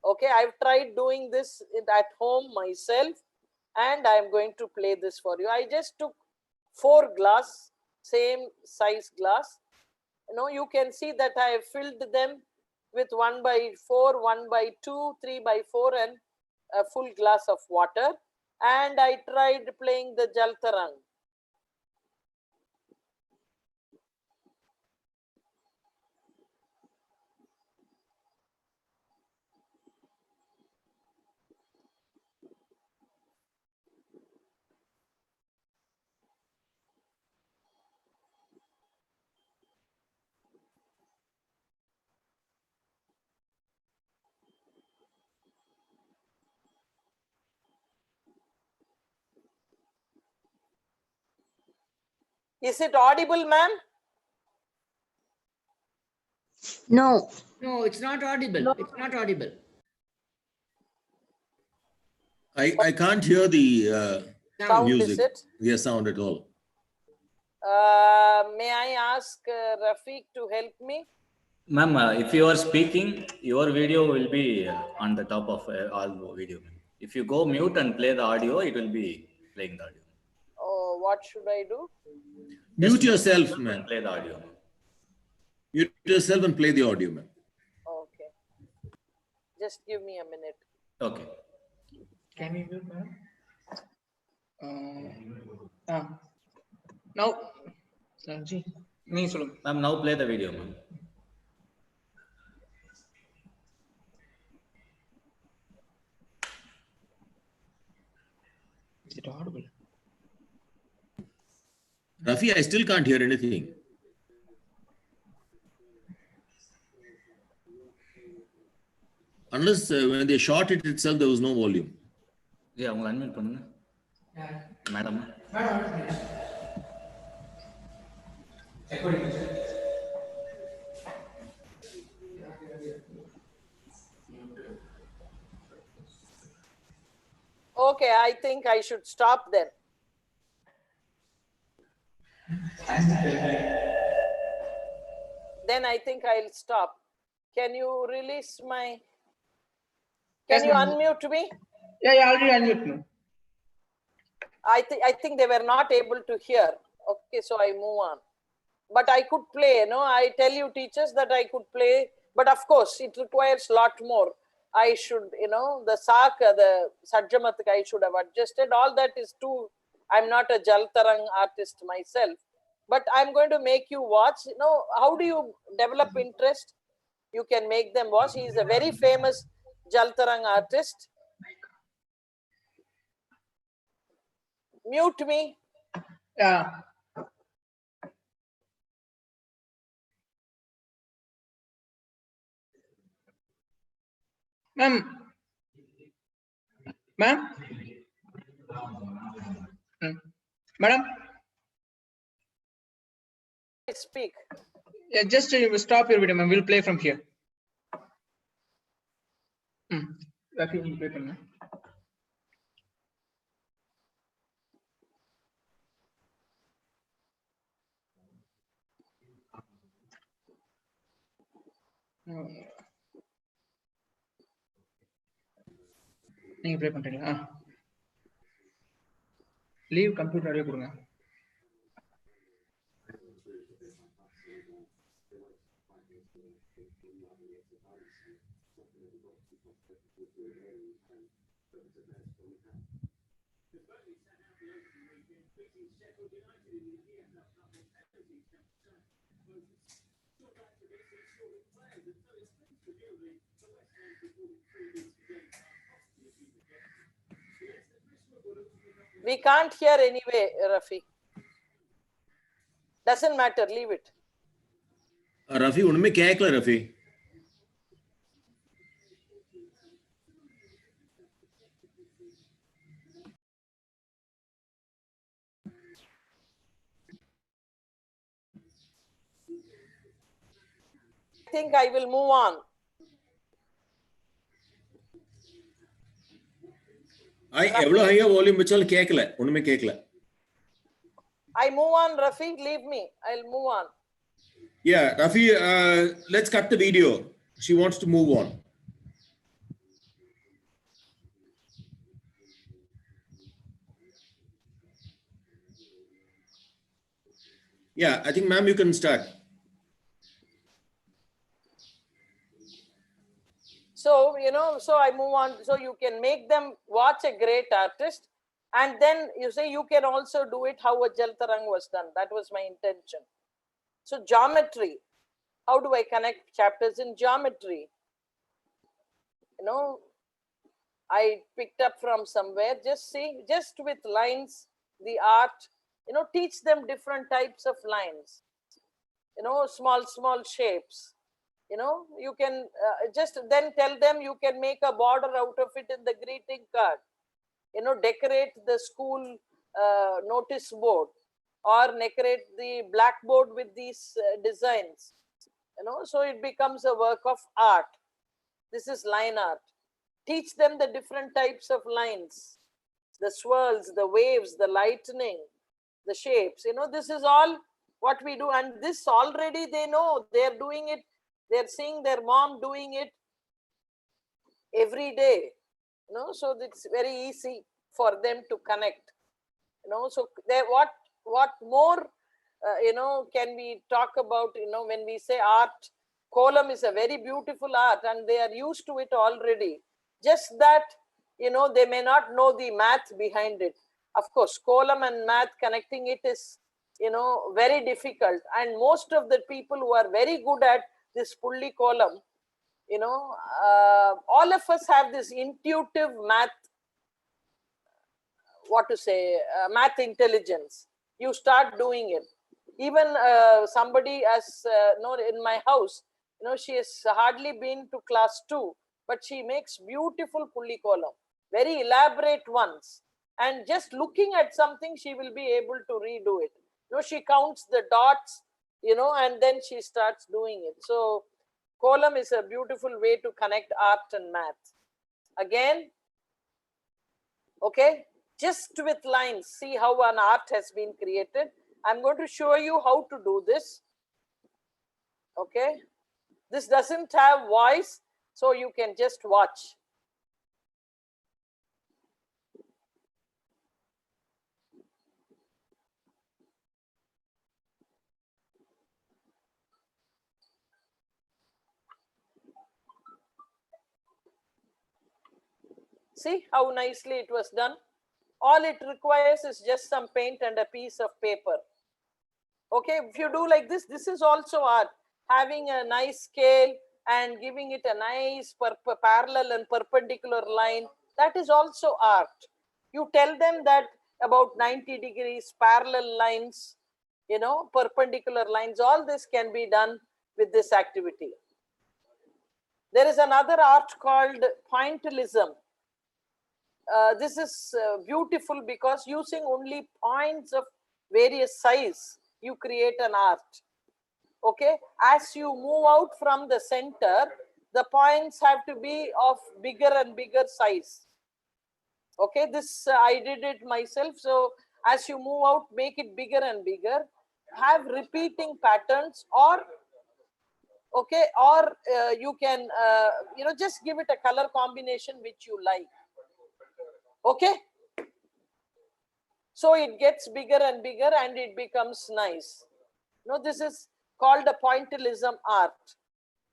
Okay, I've tried doing this at home myself, and I'm going to play this for you. I just took 4 glass, same size glass. You can see that I have filled them with 1/4, 1/2, 3/4, and a full glass of water. And I tried playing the Jaltarang. Is it audible, ma'am? No. No, it's not audible. It's not audible. I can't hear the Sound, music. is it? Yeah, sound at all. May I ask Rafiq to help me? Ma'am, if you are speaking, your video will be on the top of all the video. If you go mute and play the audio, it will be playing the audio. Oh, what should I do? Mute yourself, man. Play the audio. Mute yourself and play the audio, man. Okay. Just give me a minute. Okay. Can you mute, madam? Now, Sanji, me solunga. Ma'am, now play the video, ma'am. Is it audible? Rafi, I still can't hear anything. Unless when they shot it itself, there was no volume. Yeah, ungle unmute பண்ணுங்க. Madam. Okay, I think I should stop then. Then I think I'll stop. Can you release my... Can Yes, you ma'am. unmute me? Yeah, already unmute me. I think they were not able to hear. Okay, so I move on. But I could play, I tell you teachers that I could play, but of course it requires a lot more. I should, the Saka, the Sajjamathika, I should have adjusted. All that is too, I'm not a Jaltarang artist myself, but I'm going to make you watch. How do you develop interest? You can make them watch. He is a very famous Jaltarang artist. Mute me. Yeah. Ma'am. Madam. Speak. Yeah, just stop your video, ma'am. We'll play from here. Rafi, you play from here. நீங்க play பண்றீங்களா? Leave computer audio கொடுங்க. We can't hear anyway, Rafi. Doesn't matter, leave it. Rafi, उनमें क्या है Rafi? think I will move on. எவ்வளவு ஹையா volume வச்சாலும் கேட்கல, ஒண்ணுமே கேட்கல. I move on, Rafi, leave me. I'll move on. Yeah, Rafi, let's cut the video. She wants to move on. Yeah, I think, ma'am, you can start. So, you know, so I move on. So you can make them watch a great artist. And then you say you can also do it how a Jal Tarang was done. That was my intention. So geometry. How do I connect chapters in geometry? You know, I picked up from somewhere. Just see, just with lines, the art, you know, teach them different types of lines. You know, small shapes. You know, you can just then tell them you can make a border out of it in the greeting card. You know, decorate the school notice board or decorate the blackboard with these designs. You know, so it becomes a work of art. This is line art. Teach them the different types of lines, the swirls, the waves, the lightning, the shapes. You know, this is all what we do. And this already they know. They're doing it. They're seeing their mom doing it every day. You know, so it's very easy for them to connect. You know, so what more you know, can we talk about? You know, when we say art, column is a very beautiful art and they are used to it already. Just that, you know, they may not know the math behind it. Of course, column and math, connecting it is, you know, very difficult. And most of the people who are very good at this pulley column, you know, all of us have this intuitive math, what to say, math intelligence. You start doing it. Even somebody as no, in my house, you know, she has hardly been to class 2, but she makes beautiful pulley column, very elaborate ones. And just looking at something, she will be able to redo it. You know, she counts the dots, you know, and then she starts doing it. So column is a beautiful way to connect art and math. Again, okay, just with lines, see how an art has been created. I'm going to show you how to do this. Okay, this doesn't have voice, so you can just watch. See how nicely it was done. All it requires is just some paint and a piece of paper. Okay, if you do like this, this is also art. Having a nice scale and giving it a nice parallel and perpendicular line, that is also art. You tell them that about 90 degrees, parallel lines, you know, perpendicular lines, all this can be done with this activity. There is another art called pointillism. This is beautiful because using only points of various size, you create an art. Okay, as you move out from the center, the points have to be of bigger and bigger size. Okay, this I did it myself. So as you move out, make it bigger and bigger, have repeating patterns, or okay, or you can you know, just give it a color combination which you like. Okay, so it gets bigger and bigger and it becomes nice. No, this is called a pointillism art.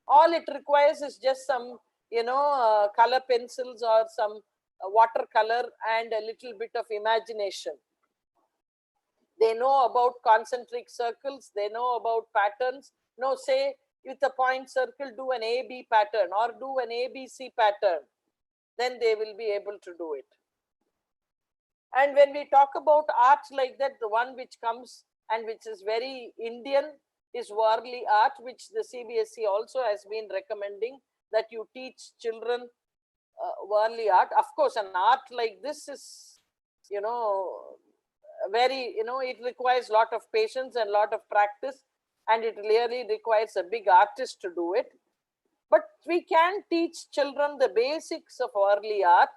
All it requires is just some, you know, color pencils or some watercolor and a little bit of imagination. They know about concentric circles, they know about patterns. No, say with a point circle, do an AB pattern or do an ABC pattern, then they will be able to do it. And when we talk about art like that, the one which comes and which is very Indian is Warli art, which the CBSE also has been recommending that you teach children Warli art. Of course, an art like this is, you know, very, you know, it requires a lot of patience and a lot of practice. and it really requires a big artist to do it. But we can teach children the basics of early art.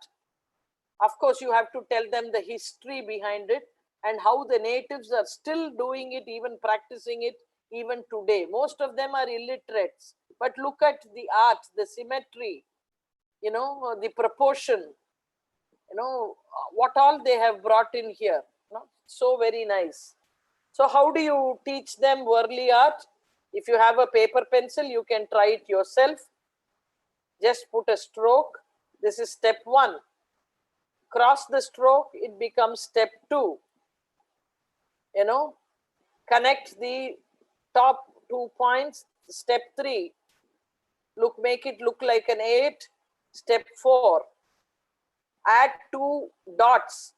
Of course, you have to tell them the history behind it and how the natives are still doing it, even practicing it even today. Most of them are illiterates, but look at the art, the symmetry, the proportion, what all they have brought in here. So very nice. So how do you teach them early art? If you have a paper pencil, you can try it yourself. Just put a stroke. This is step 1. Cross the stroke, it becomes step 2. Connect the top 2 points. Step 3. Make it look like an 8. Step 4. Add 2 dots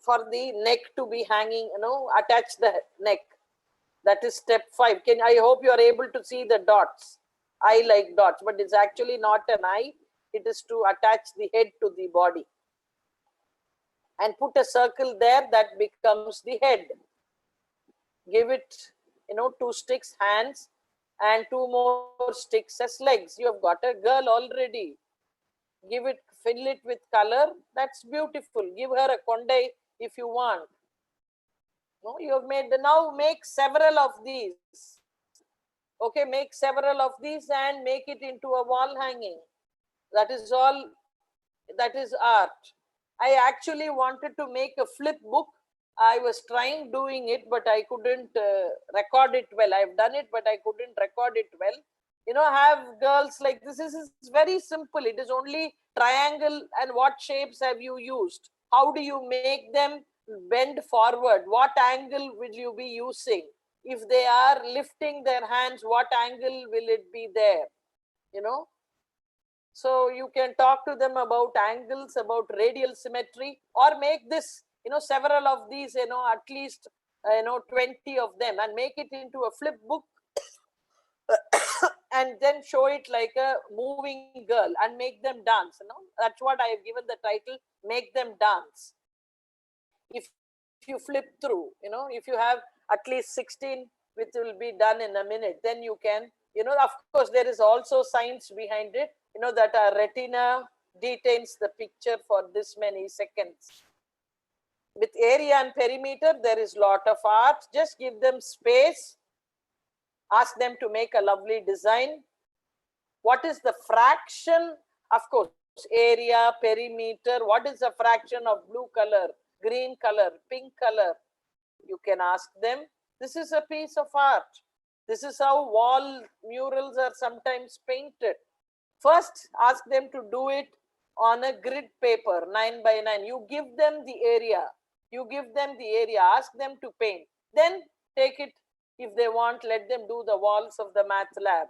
for the neck to be hanging, attach the neck. That is step 5. I hope you are able to see the dots. I like dots, but it's actually not an eye. It is to attach the head to the body. And put a circle there, that becomes the head. Give it, 2 sticks, hands, and 2 more sticks as legs. You have got a girl already. Fill it with color. That's beautiful. Give her a konde if you want. No, you have made, now make several of these. Okay, make several of these and make it into a wall hanging. That is all. That is art. I actually wanted to make a flip book. I was trying doing it, but I couldn't record it well. I've done it, but I couldn't record it well. Have girls like this. This is very simple. It is only triangle, and what shapes have you used? How do you make them bend forward? What angle will you be using? If they are lifting their hands, what angle will it be there? So you can talk to them about angles, about radial symmetry, or make this, several of these, at least, 20 of them, and make it into a flip book and then show it like a moving girl and make them dance. That's what I have given the title, make them dance. If you flip through, if you have at least 16, which will be done in a minute, then you can, of course, there is also science behind it, that our retina detains the picture for this many seconds. With area and perimeter, there is lot of art. Just give them space. Ask them to make a lovely design. What is the fraction? Of course, area, perimeter. What is the fraction of blue color, green color, pink color? You can ask them. This is a piece of art. This is how wall murals are sometimes painted. First, ask them to do it on a grid paper, 9 by 9. You give them the area. Ask them to paint. Then take it. If they want, let them do the walls of the math lab.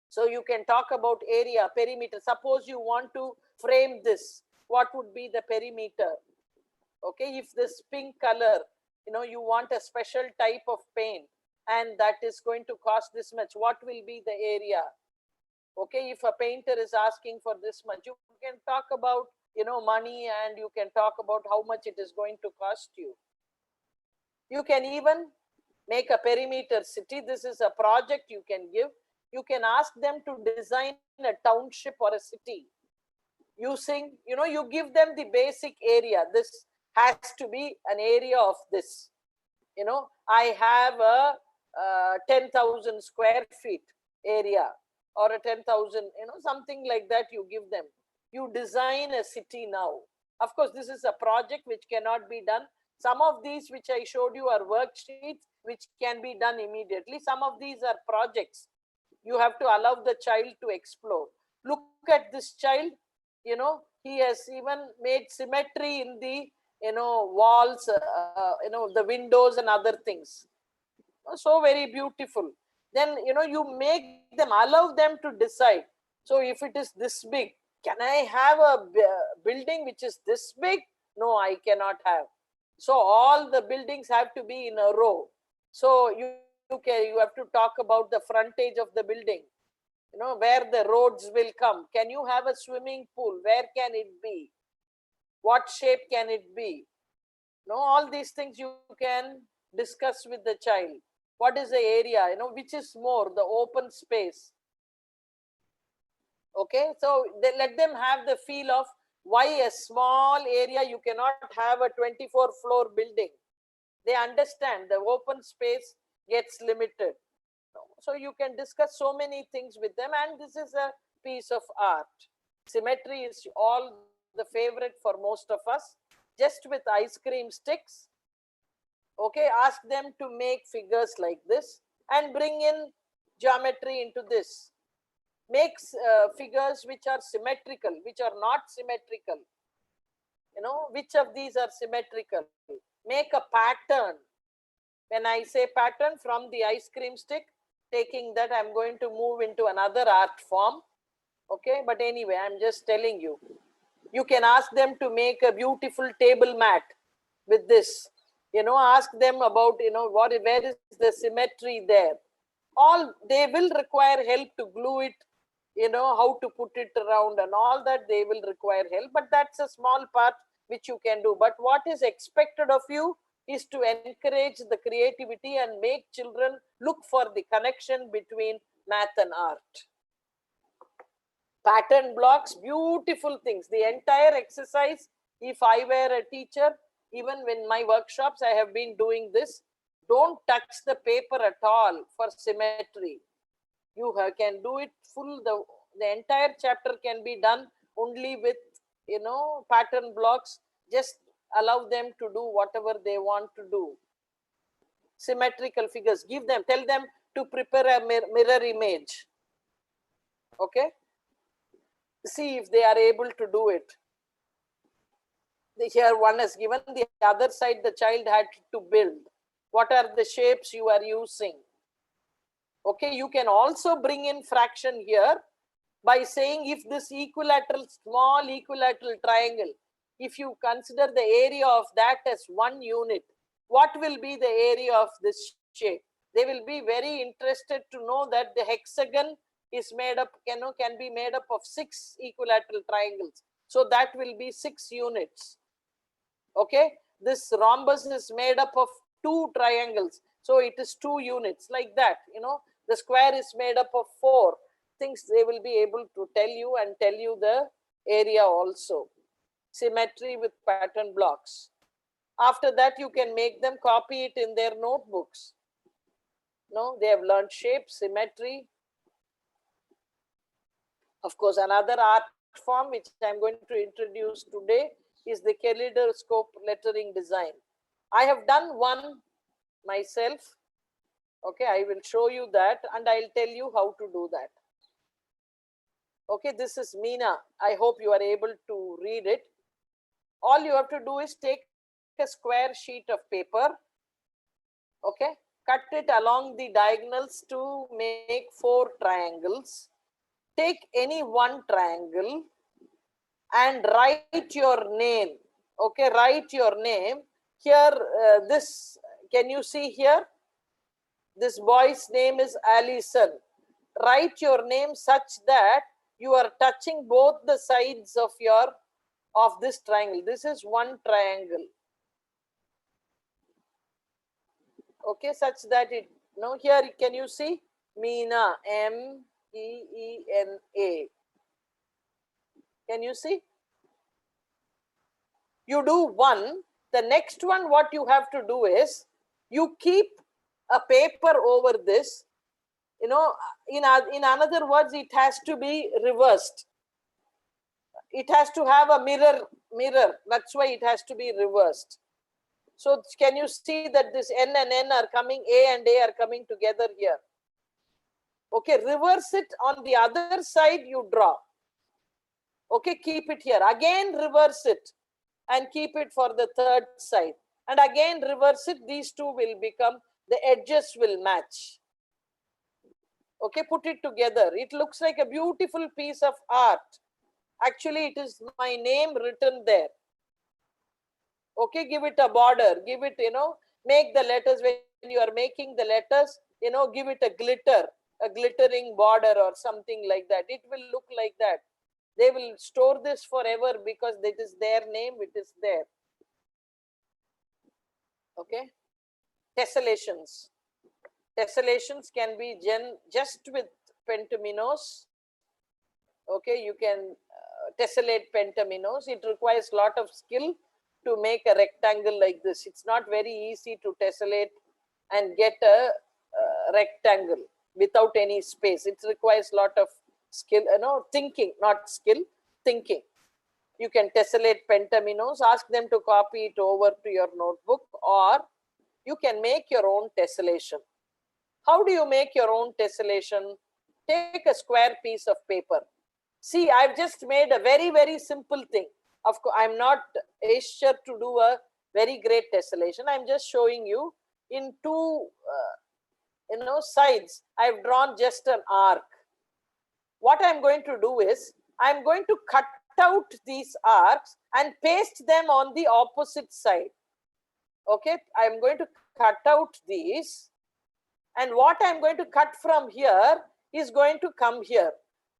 So you can talk about area, perimeter. Suppose you want to frame this. What would be the perimeter? Okay, if this pink color, you want a special type of paint and that is going to cost this much, what will be the area? Okay, if a painter is asking for this much, you can talk about, money, and you can talk about how much it is going to cost you. You can even make a perimeter city. This is a project you can give. You can ask them to design a township or a city using, you give them the basic area. This has to be an area of this. I have a 10,000 square feet area or a 10,000, something like that you give them. You design a city now. Of course, this is a project which cannot be done. Some of these which I showed you are worksheets which can be done immediately. Some of these are projects. You have to allow the child to explore. Look at this child, he has even made symmetry in the, walls, the windows and other things. So very beautiful. Then, you make them, allow them to decide. So if it is this big, can I have a building which is this big? No, I cannot have. So all the buildings have to be in a row. So you have to talk about the frontage of the building, where the roads will come. Can you have a swimming pool? Where can it be? What shape can it be? All these things you can discuss with the child. What is the area, which is more, the open space? Okay, so they let them have the feel of why a small area, you cannot have a 24-floor building. They understand the open space gets limited. So you can discuss so many things with them, and this is a piece of art. Symmetry is all the favorite for most of us. Just with ice cream sticks, okay, ask them to make figures like this and bring in geometry into this. Makes figures which are symmetrical, which are not symmetrical. Which of these are symmetrical? Make a pattern. When I say pattern, from the ice cream stick, taking that, I'm going to move into another art form. Okay, but anyway, I'm just telling you. You can ask them to make a beautiful table mat with this. Ask them about, where is the symmetry there. All, they will require help to glue it, how to put it around and all that, they will require help. But that's a small part which you can do. But what is expected of you is to encourage the creativity and make children look for the connection between math and art. Pattern blocks, beautiful things. The entire exercise, if I were a teacher, even when my workshops, I have been doing this. Don't touch the paper at all for symmetry. You can do it full, the entire chapter can be done only with, pattern blocks. Just allow them to do whatever they want to do. Symmetrical figures, tell them to prepare a mirror image. Okay. See if they are able to do it. Here one is given, the other side the child had to build. What are the shapes you are using? Okay, you can also bring in fraction here by saying if this small equilateral triangle, if you consider the area of that as 1 unit, what will be the area of this shape? They will be very interested to know that the hexagon is made up, can be made up of 6 equilateral triangles. So that will be 6 units. Okay, this rhombus is made up of 2 triangles. So it is 2 units, like that. The square is made up of 4 things. They will be able to tell you and tell you the area also. Symmetry with pattern blocks. After that, you can make them copy it in their notebooks. They have learned shape, symmetry. Of course, another art form which I'm going to introduce today is the kaleidoscope lettering design. I have done one myself. Okay, I will show you that and I'll tell you how to do that. Okay, this is Meena. I hope you are able to read it. All you have to do is take a square sheet of paper. Okay, cut it along the diagonals to make 4 triangles. Take any one triangle and write your name. Okay, write your name. Here, can you see here? This boy's name is Alison. Write your name such that you are touching both the sides of this triangle. This is one triangle. Okay, such that it, here can you see? Meena, M-E-E-N-A. Can you see? You do one. The next one, what you have to do is, you keep a paper over this. In other words, it has to be reversed. It has to have a mirror. That's why it has to be reversed. So can you see that this N and N are coming, A and A are coming together here? Okay, reverse it. On the other side, you draw. Okay, keep it here. Again, reverse it and keep it for the third side. And again, reverse it. These two will become, the edges will match. Okay, put it together. It looks like a beautiful piece of art. Actually, it is my name written there. Okay, give it a border. Give it, make the letters, when you are making the letters, give it a glittering border or something like that. It will look like that. They will store this forever because it is their name, it is there. Okay, tessellations. Tessellations can be just with pentaminos. Okay, you can tessellate pentaminos. It requires a lot of skill to make a rectangle like this. It's not very easy to tessellate and get a rectangle without any space. It requires a lot of skill, thinking, not skill, thinking. You can tessellate pentaminos, ask them to copy it over to your notebook, or you can make your own tessellation. How do you make your own tessellation? Take a square piece of paper. See, I've just made a very, very simple thing. Of course, I'm not sure to do a very great tessellation. I'm just showing you in two, sides. I've drawn just an arc. What I'm going to do is, I'm going to cut out these arcs and paste them on the opposite side. Okay, I'm going to cut out these. And what I'm going to cut from here is going to come here.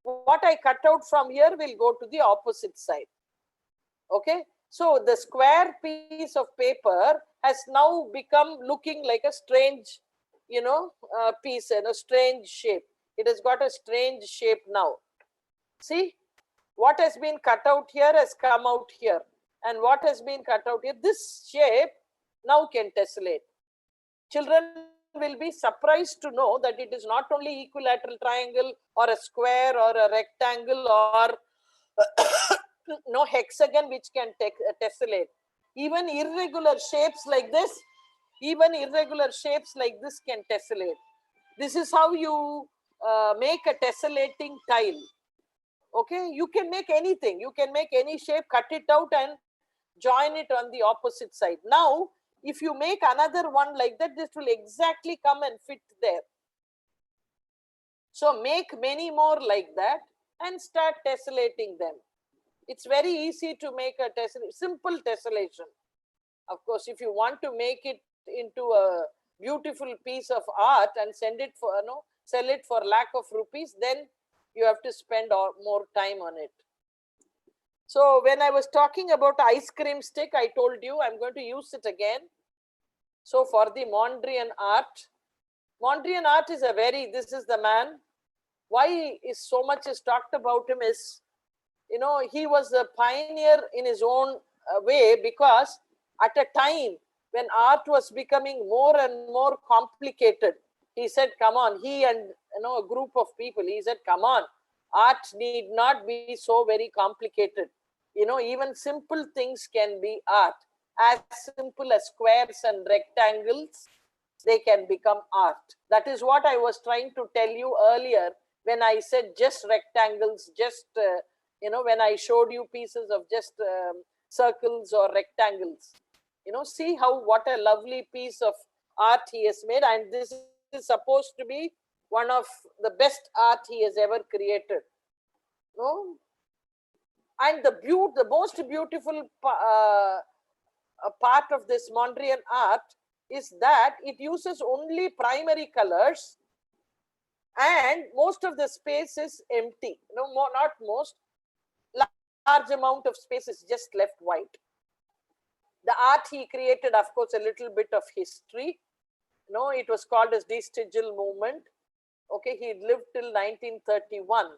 What I cut out from here will go to the opposite side. Okay, so the square piece of paper has now become looking like a strange, piece, strange shape. It has got a strange shape now. See, what has been cut out here has come out here. And what has been cut out here, this shape now can tessellate. Children will be surprised to know that it is not only equilateral triangle or a square or a rectangle or no hexagon which can tessellate. Even irregular shapes like this, can tessellate. This is how you make a tessellating tile. Okay, you can make anything. You can make any shape, cut it out and join it on the opposite side. Now, if you make another one like that, this will exactly come and fit there. So make many more like that and start tessellating them. It's very easy to make a simple tessellation. Of course, if you want to make it into a beautiful piece of art and sell it for lakh of rupees, then you have to spend more time on it. So when I was talking about ice cream stick, I told you I'm going to use it again. So for the Mondrian art is this is the man. Why is so much is talked about him is, he was a pioneer in his own way, because at a time when art was becoming more and more complicated, he said, come on, he and a group of people, he said, come on, art need not be so very complicated. Even simple things can be art. As simple as squares and rectangles, they can become art. That is what I was trying to tell you earlier when I said just rectangles, when I showed you pieces of just circles or rectangles. See what a lovely piece of art he has made, and this is supposed to be one of the best art he has ever created. And the most beautiful part of this Mondrian art is that it uses only primary colors, and most of the space is empty. Not most, large amount of space is just left white. The art he created, of course, a little bit of history. It was called as vestigial movement. Okay, he lived till 1931.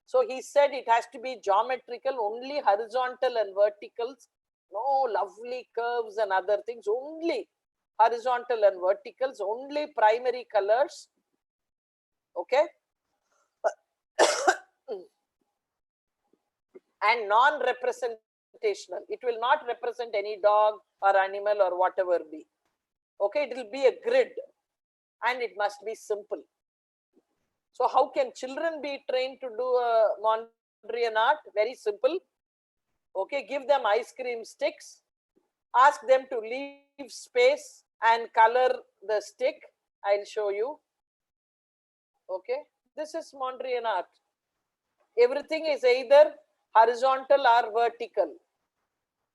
So he said it has to be geometrical, only horizontal and verticals, no lovely curves and other things, only horizontal and verticals, only primary colors. Okay. And non-representational. It will not represent any dog or animal or whatever be. Okay, it will be a grid and it must be simple. So how can children be trained to do a Mondrian art? Very simple. Okay, give them ice cream sticks. Ask them to leave space and color the stick. I'll show you. Okay, this is Mondrian art. Everything is either horizontal or vertical.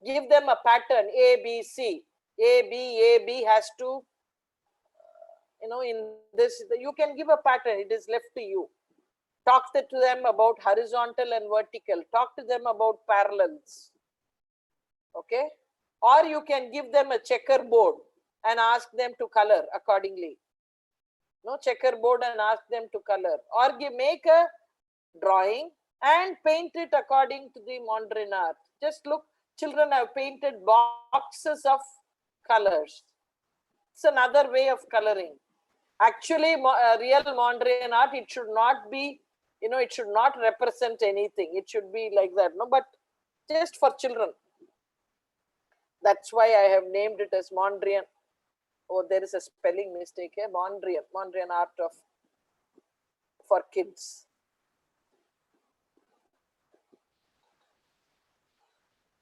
Give them a pattern, A, B, C. A, B has to, in this, you can give a pattern, it is left to you. Talk to them about horizontal and vertical. Talk to them about parallels. Okay. Or you can give them a checkerboard and ask them to color accordingly. no, checkerboard and ask them to color, or make a drawing and paint it according to the Mondrian art. Just look, children have painted boxes of colors. It's another way of coloring. Actually, real Mondrian art, it should not be, it should not represent anything. It should be like that, no, but just for children. That's why I have named it as Mondrian. Oh, there is a spelling mistake here. Mondrian art for kids.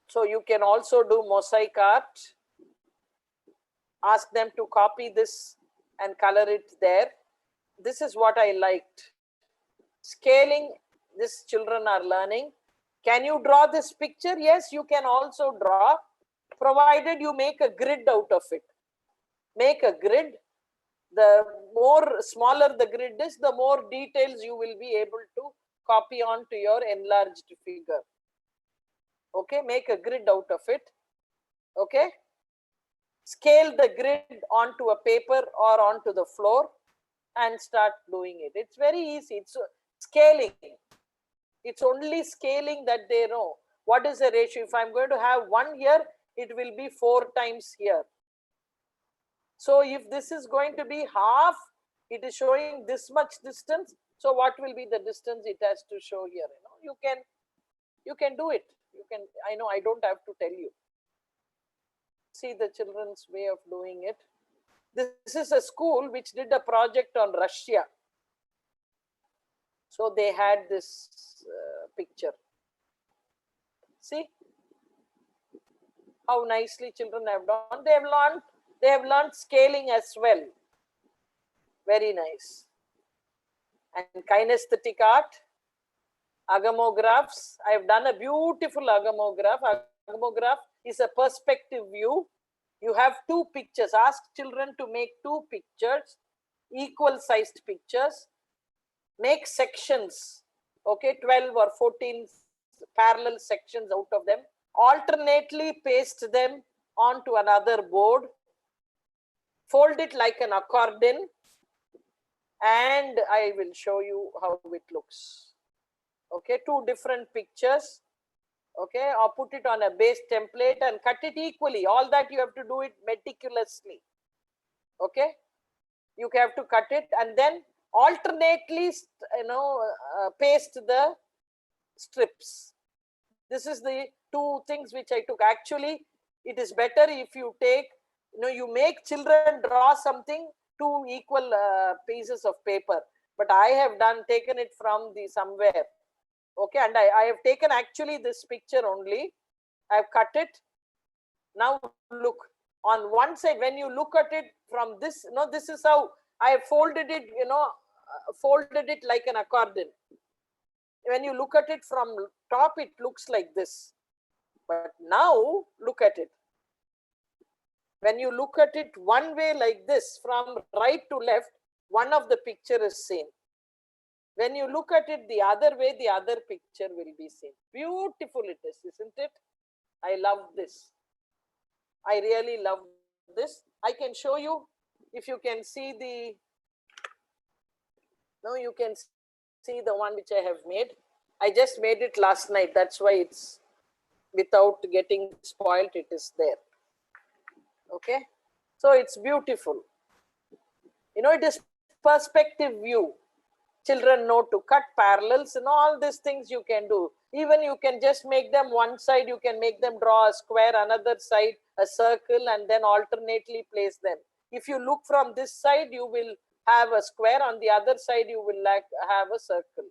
So you can also do mosaic art. Ask them to copy this and color it there. This is what I liked. Scaling, these children are learning. Can you draw this picture? Yes, you can also draw, provided you make a grid out of it. Make a grid. The more smaller the grid is, the more details you will be able to copy onto your enlarged figure. Okay, make a grid out of it. Okay, scale the grid onto a paper or onto the floor and start doing it. It's very easy. It's scaling. It's only scaling that they know. What is the ratio? If I'm going to have 1 here, it will be 4 times here. So if this is going to be half, it is showing this much distance. So what will be the distance it has to show here? You can do it. You can. I know I don't have to tell you. See the children's way of doing it. This is a school which did a project on Russia. So they had this picture. See how nicely children have done. They have learned scaling as well. Very nice. And kinesthetic art, agamographs. I have done a beautiful agamograph. Agamograph is a perspective view. You have 2 pictures. Ask children to make 2 pictures, equal sized pictures. Make sections, okay, 12 or 14 parallel sections out of them. Alternately paste them onto another board. Fold it like an accordion. And I will show you how it looks. Okay, 2 different pictures. Okay, or put it on a base template and cut it equally. All that you have to do it meticulously. Okay, you have to cut it and then alternately, paste the strips. This is the 2 things which I took. Actually, it is better if you take, you make children draw something, 2 equal pieces of paper. But I have taken it from the somewhere. Okay, and I have taken actually this picture only. I have cut it. Now look, on one side, when you look at it from this, this is how I have folded it, folded it like an accordion. When you look at it from top, it looks like this. But now look at it. When you look at it one way like this, from right to left, one of the picture is seen. When you look at it the other way, the other picture will be seen. Beautiful it is, isn't it? I love this. I really love this. I can show you, if you can see the, you can see the one which I have made. I just made it last night. That's why it's, without getting spoiled, it is there. Okay. So it's beautiful. It is perspective view. Children know to cut parallels and all these things you can do. Even you can just make them one side, you can make them draw a square, another side, a circle, and then alternately place them. If you look from this side, you will have a square. On the other side, you will have a circle.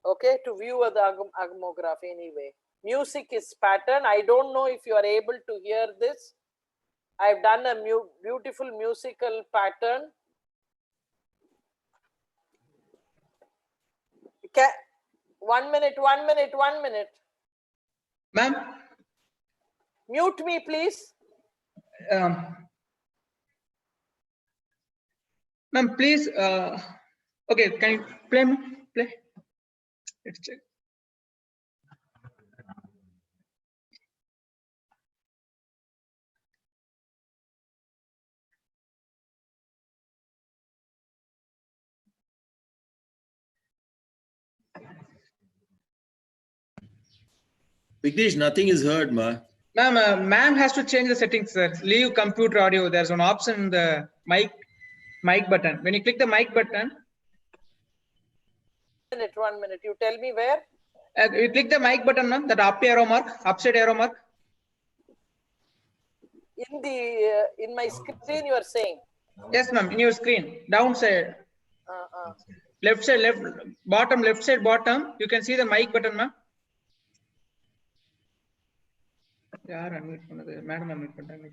Okay, to view the agamograph anyway. Music is pattern. I don't know if you are able to hear this. I've done a beautiful musical pattern. 1 minute. Ma'am? Mute me, please. Ma'am, please. Okay, can you play? Play. Let's check. Vignesh, nothing is heard, ma. Ma'am, ma'am has to change the settings, sir. Leave computer audio. There's an option in the mic button. When you click the mic button, 1 minute. You tell me where? you click the mic button, ma'am. That upside arrow mark. In my screen, you are saying. Yes, ma'am. In your screen, downside, left side, left side, bottom. You can see the mic button, ma'am. Yeah, unmute பண்ணது madam unmute பண்ணிட்டாங்க.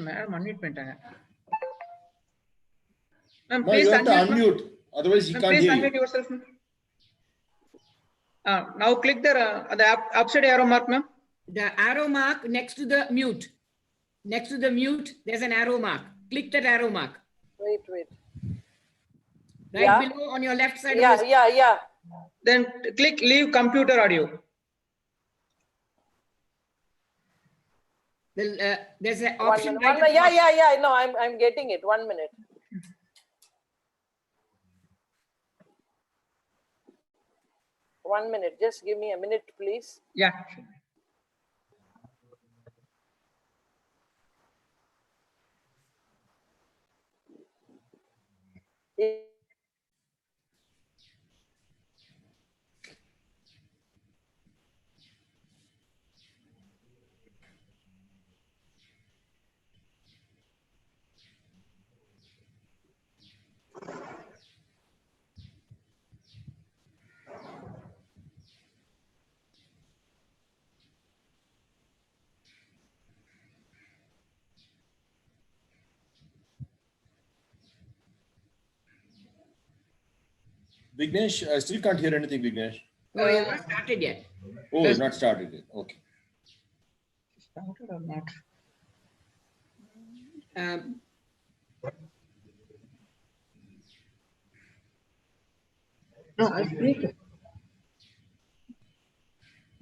Madam unmute பண்ணிட்டாங்க. Ma'am, please you have to unmute. unmute, otherwise he can't Please hear unmute you. yourself. Now click the upside arrow mark, ma'am. The arrow mark next to the mute. Next to the mute, there's an arrow mark. Click that arrow mark. Wait. Right Yeah. below on your left side. Yeah. Then click leave computer audio. There's an 1 option. minute. Right Yeah. No, I'm getting it. 1 minute. One minute. Just give me a minute, please. Yeah. Vignesh, I still can't hear anything, Vignesh. No, we have not started yet. Oh, it's not started yet. Okay. Started or not? No, I speak.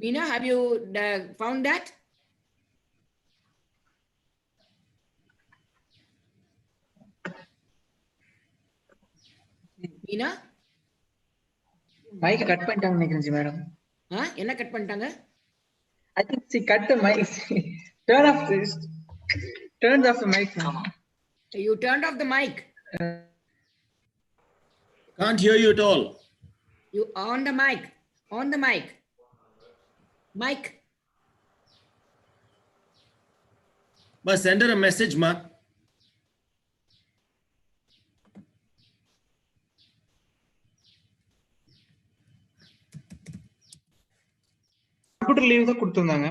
Meena, have you found that? Meena? Mic cut பண்ணிட்டாங்க நினைக்கிறேன் madam. என்ன cut பண்ணிட்டாங்க? I think she cut the mic. Turn off the mic. You turned off the mic. Can't hear you at all. You on the mic. Mic. Ma, send her a message, ma. Computer leave தான் கொடுத்திருந்தாங்க.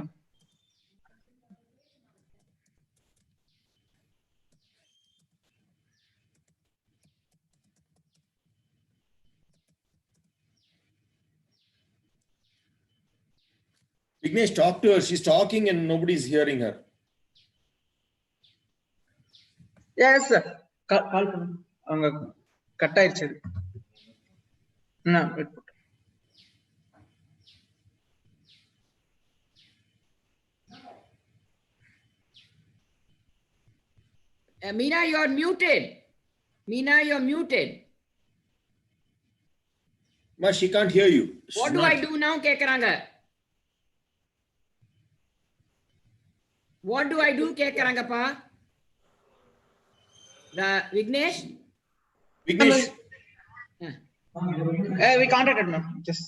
Vignesh, talk to her. She's talking and nobody's hearing her. Yes, sir. கால் பண்ணு. அவங்க cut ஆயிருச்சு. நான் wait பண்ணு. Meena, you're muted. Ma, she can't hear you. What do I do now, கேக்குறாங்க? What do I do, கேக்குறாங்கப்பா? Vignesh? Vignesh. We contacted ma'am. Just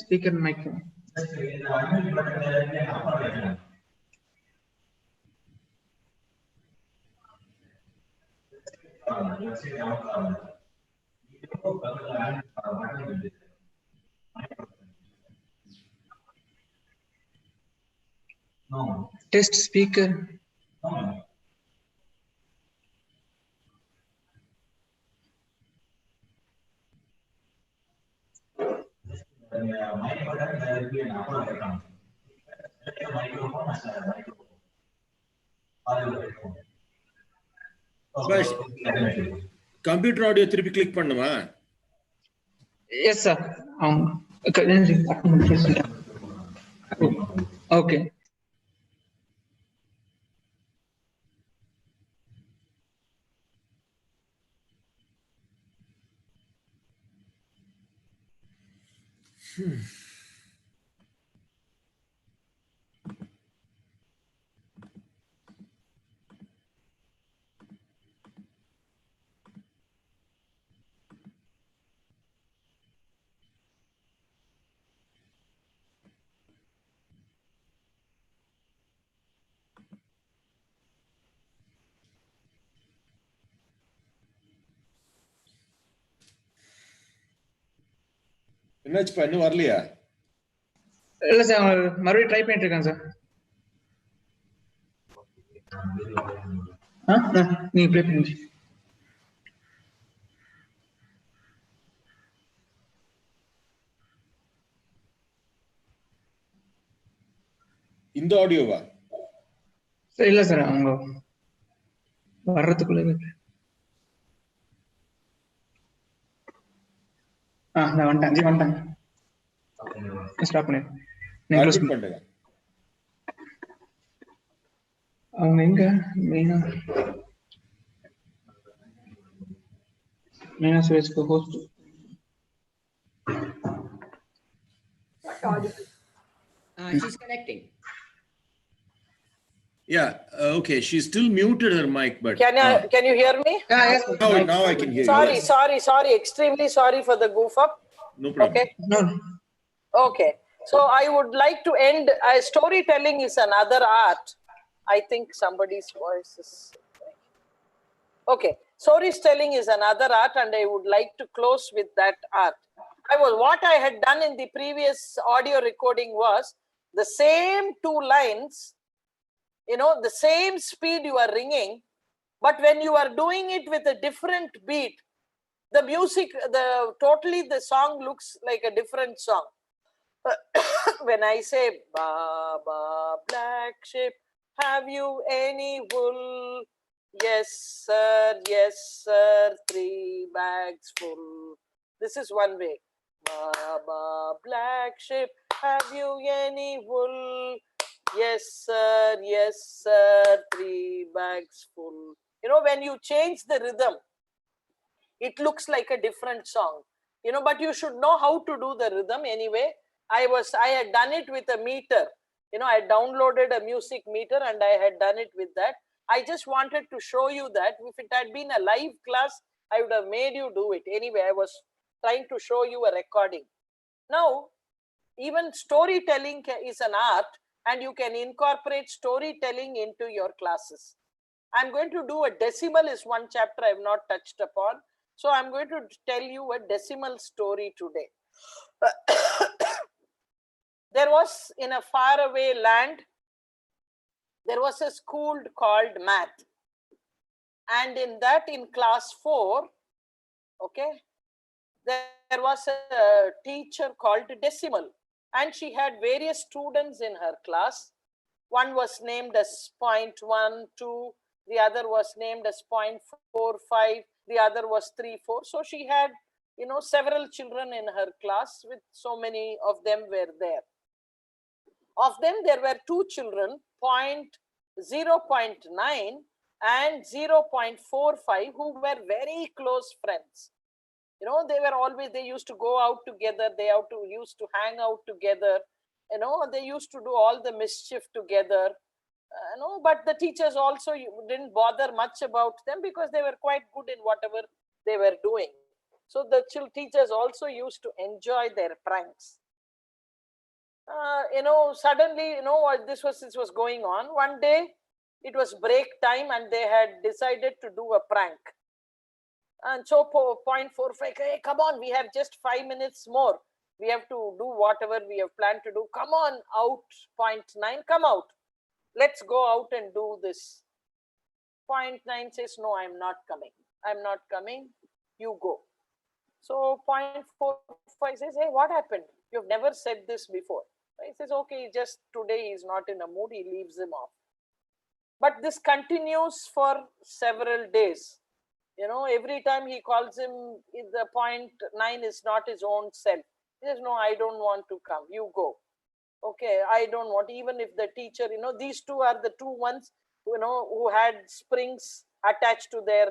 speaker mic. Test speaker. Computer audio திருப்பி click பண்ணுமா? Yes, sir. Okay. என்னாச்சுப்பா இன்னும் வரலையா? இல்ல sir, மறுபடியும் try பண்ணிட்டு இருக்கேன் சார். நீங்க ப்ளே பண்ணுங்க. இந்த ஆடியோவா? சார் இல்ல சார், அவங்க வர்றதுக்குள்ள நான் வந்துட்டேன். ஸ்டாப் பண்ணு. பண்ணுங்க. அவங்க எங்க Meena Suresh host. She's connecting. Yeah, okay. She's still muted her mic, but Can you hear me? Yes. now I can hear Sorry, you. Yes. sorry. Extremely sorry for the goof up. No problem. Okay. No. Okay. So I would like to end. Storytelling is another art. I think somebody's voice is. Okay. Storytelling is another art, and I would like to close with that art. What I had done in the previous audio recording was the same two lines, the same speed you are ringing, but when you are doing it with a different beat, the music, the song looks like a different song. When I say, Baba, black sheep, have you any wool? Yes, sir, 3 bags full. This is one way. Baba, black sheep, have you any wool? Yes, sir, 3 bags full. When you change the rhythm, it looks like a different song. But you should know how to do the rhythm anyway. I had done it with a meter. I downloaded a music meter and I had done it with that. I just wanted to show you that if it had been a live class, I would have made you do it. Anyway, I was trying to show you a recording. Now, even storytelling is an art, and you can incorporate storytelling into your classes. I'm going to do a decimal is one chapter I have not touched upon. So I'm going to tell you a decimal story today. There was in a faraway land, there was a school called Math. And in that, in class 4, okay, there was a teacher called Decimal. And she had various students in her class. One was named as 0.12, the other was named as 0.45, the other was 3.4. So she had, several children in her class, with so many of them were there. Of them, there were 2 children, 0.9 and 0.45, who were very close friends. They used to go out together, used to hang out together, they used to do all the mischief together, but the teachers also didn't bother much about them because they were quite good in whatever they were doing. So the teachers also used to enjoy their pranks. Suddenly, this was going on. One day, it was break time and they had decided to do a prank. And so 0.45, hey, come on, we have just 5 minutes more. We have to do whatever we have planned to do. Come on out, 0.9, come out. Let's go out and do this. 0.9 says, no, I'm not coming. I'm not coming. You go. So 0.45 says, hey, what happened? You've never said this before. He says, okay, just today he's not in a mood. He leaves him off. But this continues for several days. Every time he calls him, the 0.9 is not his own self. He says, no, I don't want to come. You go. Okay, I don't want, even if the teacher, these two are the two ones, who had springs attached to their,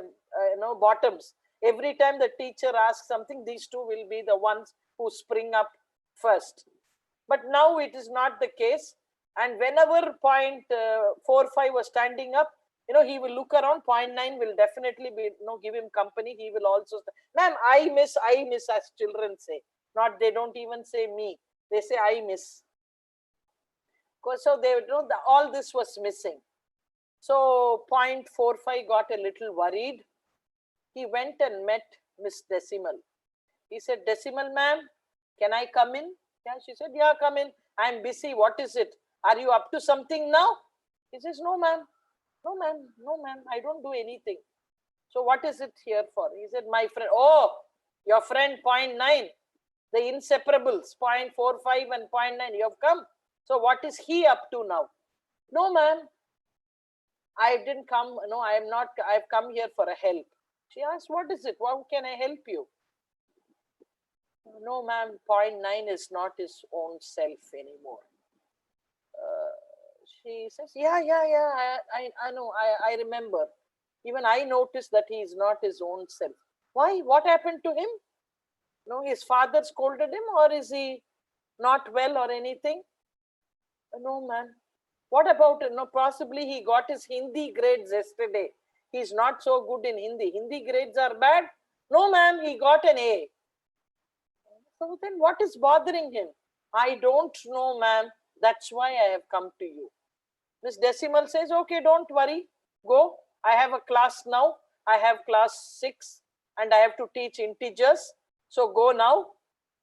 bottoms. Every time the teacher asks something, these two will be the ones who spring up first. But now it is not the case. And whenever 0.45 was standing up, he will look around. 0.9 will definitely be, give him company. He will also, ma'am, I miss, as children say. Not, they don't even say me. They say, I miss. So they all this was missing. So 0.45 got a little worried. He went and met Miss Decimal. He said, Decimal ma'am, can I come in? Yeah, she said, yeah, come in. I'm busy. What is it? Are you up to something now? He says, no, ma'am. No, ma'am. No, ma'am. I don't do anything. So what is it here for? He said, my friend. Oh, your friend 0.9. The inseparables, 0.45 and 0.9. You have come. So what is he up to now? No, ma'am. I didn't come. No, I am not. I've come here for a help. She asked, what is it? How can I help you? No, ma'am, 0.9 is not his own self anymore. She says, yeah, I know, I remember. Even I noticed that he is not his own self. Why? What happened to him? No, his father scolded him, or is he not well or anything? No, ma'am. What about, possibly he got his Hindi grades yesterday. He's not so good in Hindi. Hindi grades are bad? No, ma'am, he got an A. So then what is bothering him? I don't know, ma'am. That's why I have come to you. Miss Decimal says, okay, don't worry. Go. I have a class now. I have class 6 and I have to teach integers. So go now.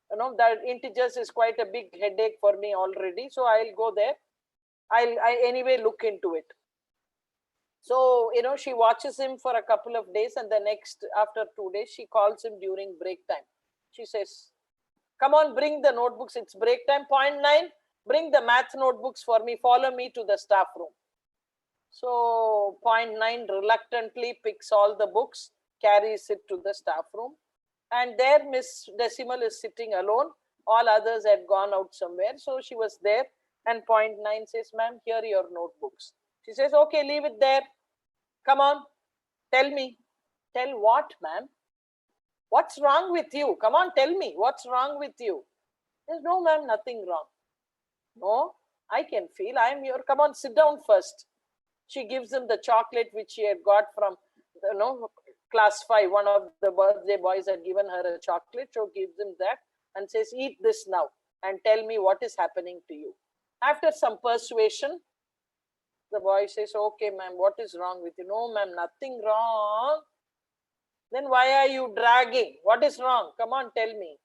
That integers is quite a big headache for me already. So I'll go there. I anyway look into it. So, she watches him for a couple of days, and the next, after 2 days, she calls him during break time. She says, come on, bring the notebooks. It's break time. 0.9, bring the math notebooks for me. Follow me to the staff room. So 0.9 reluctantly picks all the books, carries it to the staff room. And there Miss Decimal is sitting alone. All others had gone out somewhere. So she was there. And 0.9 says, ma'am, here are your notebooks. She says, okay, leave it there. Come on, tell me. Tell what, ma'am? What's wrong with you? Come on, tell me. What's wrong with you? There's no, ma'am, nothing wrong. No, I can feel. I am here. Come on, sit down first. She gives him the chocolate which she had got from, class 5. One of the birthday boys had given her a chocolate. So gives him that and says, eat this now and tell me what is happening to you. After some persuasion, the boy says, okay, ma'am, what is wrong with you? No, ma'am, nothing wrong. Then why are you dragging? What is wrong? Come on, tell me.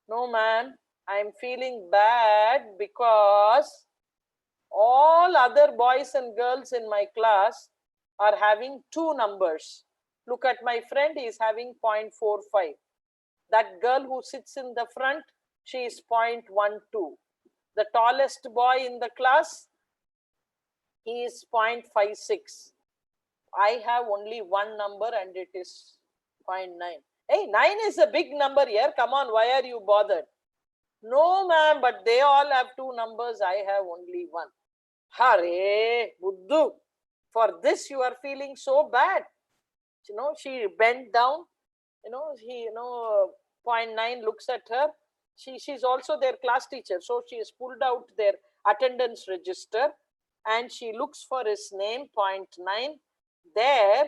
No, ma'am, I'm feeling bad because all other boys and girls in my class are having 2 numbers. Look at my friend, he is having 0.45. That girl who sits in the front, she is 0.12. The tallest boy in the class, he is 0.56. I have only 1 number and it is 0.9. Hey, 9 is a big number here. Come on, why are you bothered? No, ma'am, but they all have 2 numbers. I have only 1. Hare, Buddhu. For this you are feeling so bad. She bent down. He, 0.9 looks at her. She's also their class teacher. So she has pulled out their attendance register and she looks for his name, 0.9. There,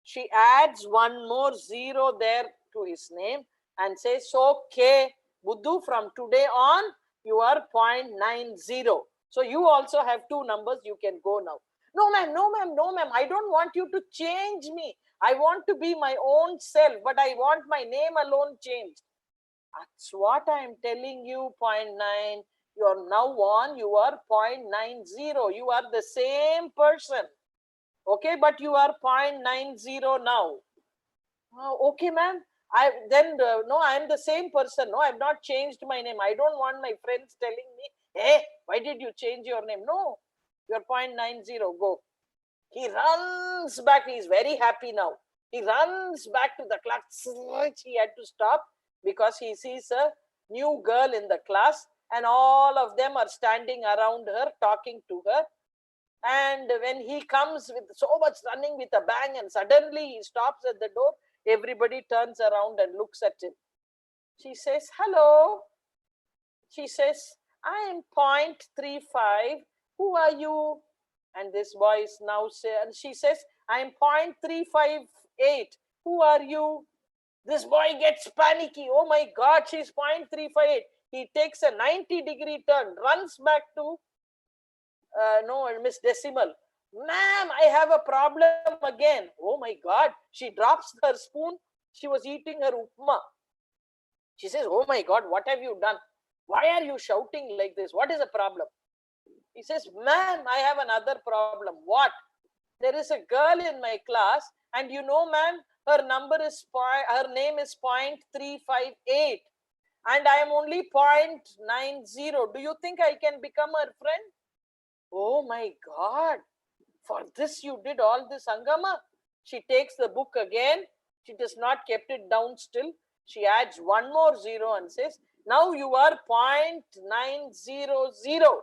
she adds 1 more 0 there to his name and says, okay, Buddhu, from today on, you are 0.90. So you also have 2 numbers. You can go now. No, ma'am, no, ma'am, no, ma'am. I don't want you to change me. I want to be my own self, but I want my name alone changed. That's what I am telling you, 0.9. You are now on, you are 0.90. You are the same person. Okay, but you are 0.90 now. Okay, ma'am. No, I am the same person. No, I have not changed my name. I don't want my friends telling me, hey, why did you change your name? No, you're 0.90. Go. He runs back. He's very happy now. He runs back to the class. He had to stop because he sees a new girl in the class and all of them are standing around her, talking to her. And when he comes with so much running with a bang and suddenly he stops at the door, everybody turns around and looks at him. She says, hello. She says, I am 0.35. Who are you? And this boy is now and she says, I am 0.358. Who are you? This boy gets panicky. Oh my God, she's 0.358. He takes a 90-degree turn, runs back to Miss Decimal. Ma'am, I have a problem again. Oh my God. She drops her spoon. She was eating her upma. She says, oh my God, what have you done? Why are you shouting like this? What is the problem? He says, ma'am, I have another problem. What? There is a girl in my class and you know, ma'am, her name is 0.358 and I am only 0.90. Do you think I can become her friend? Oh my God, for this you did all this hangama. She takes the book again. She does not kept it down still. She adds one more zero and says, now you are 0.900.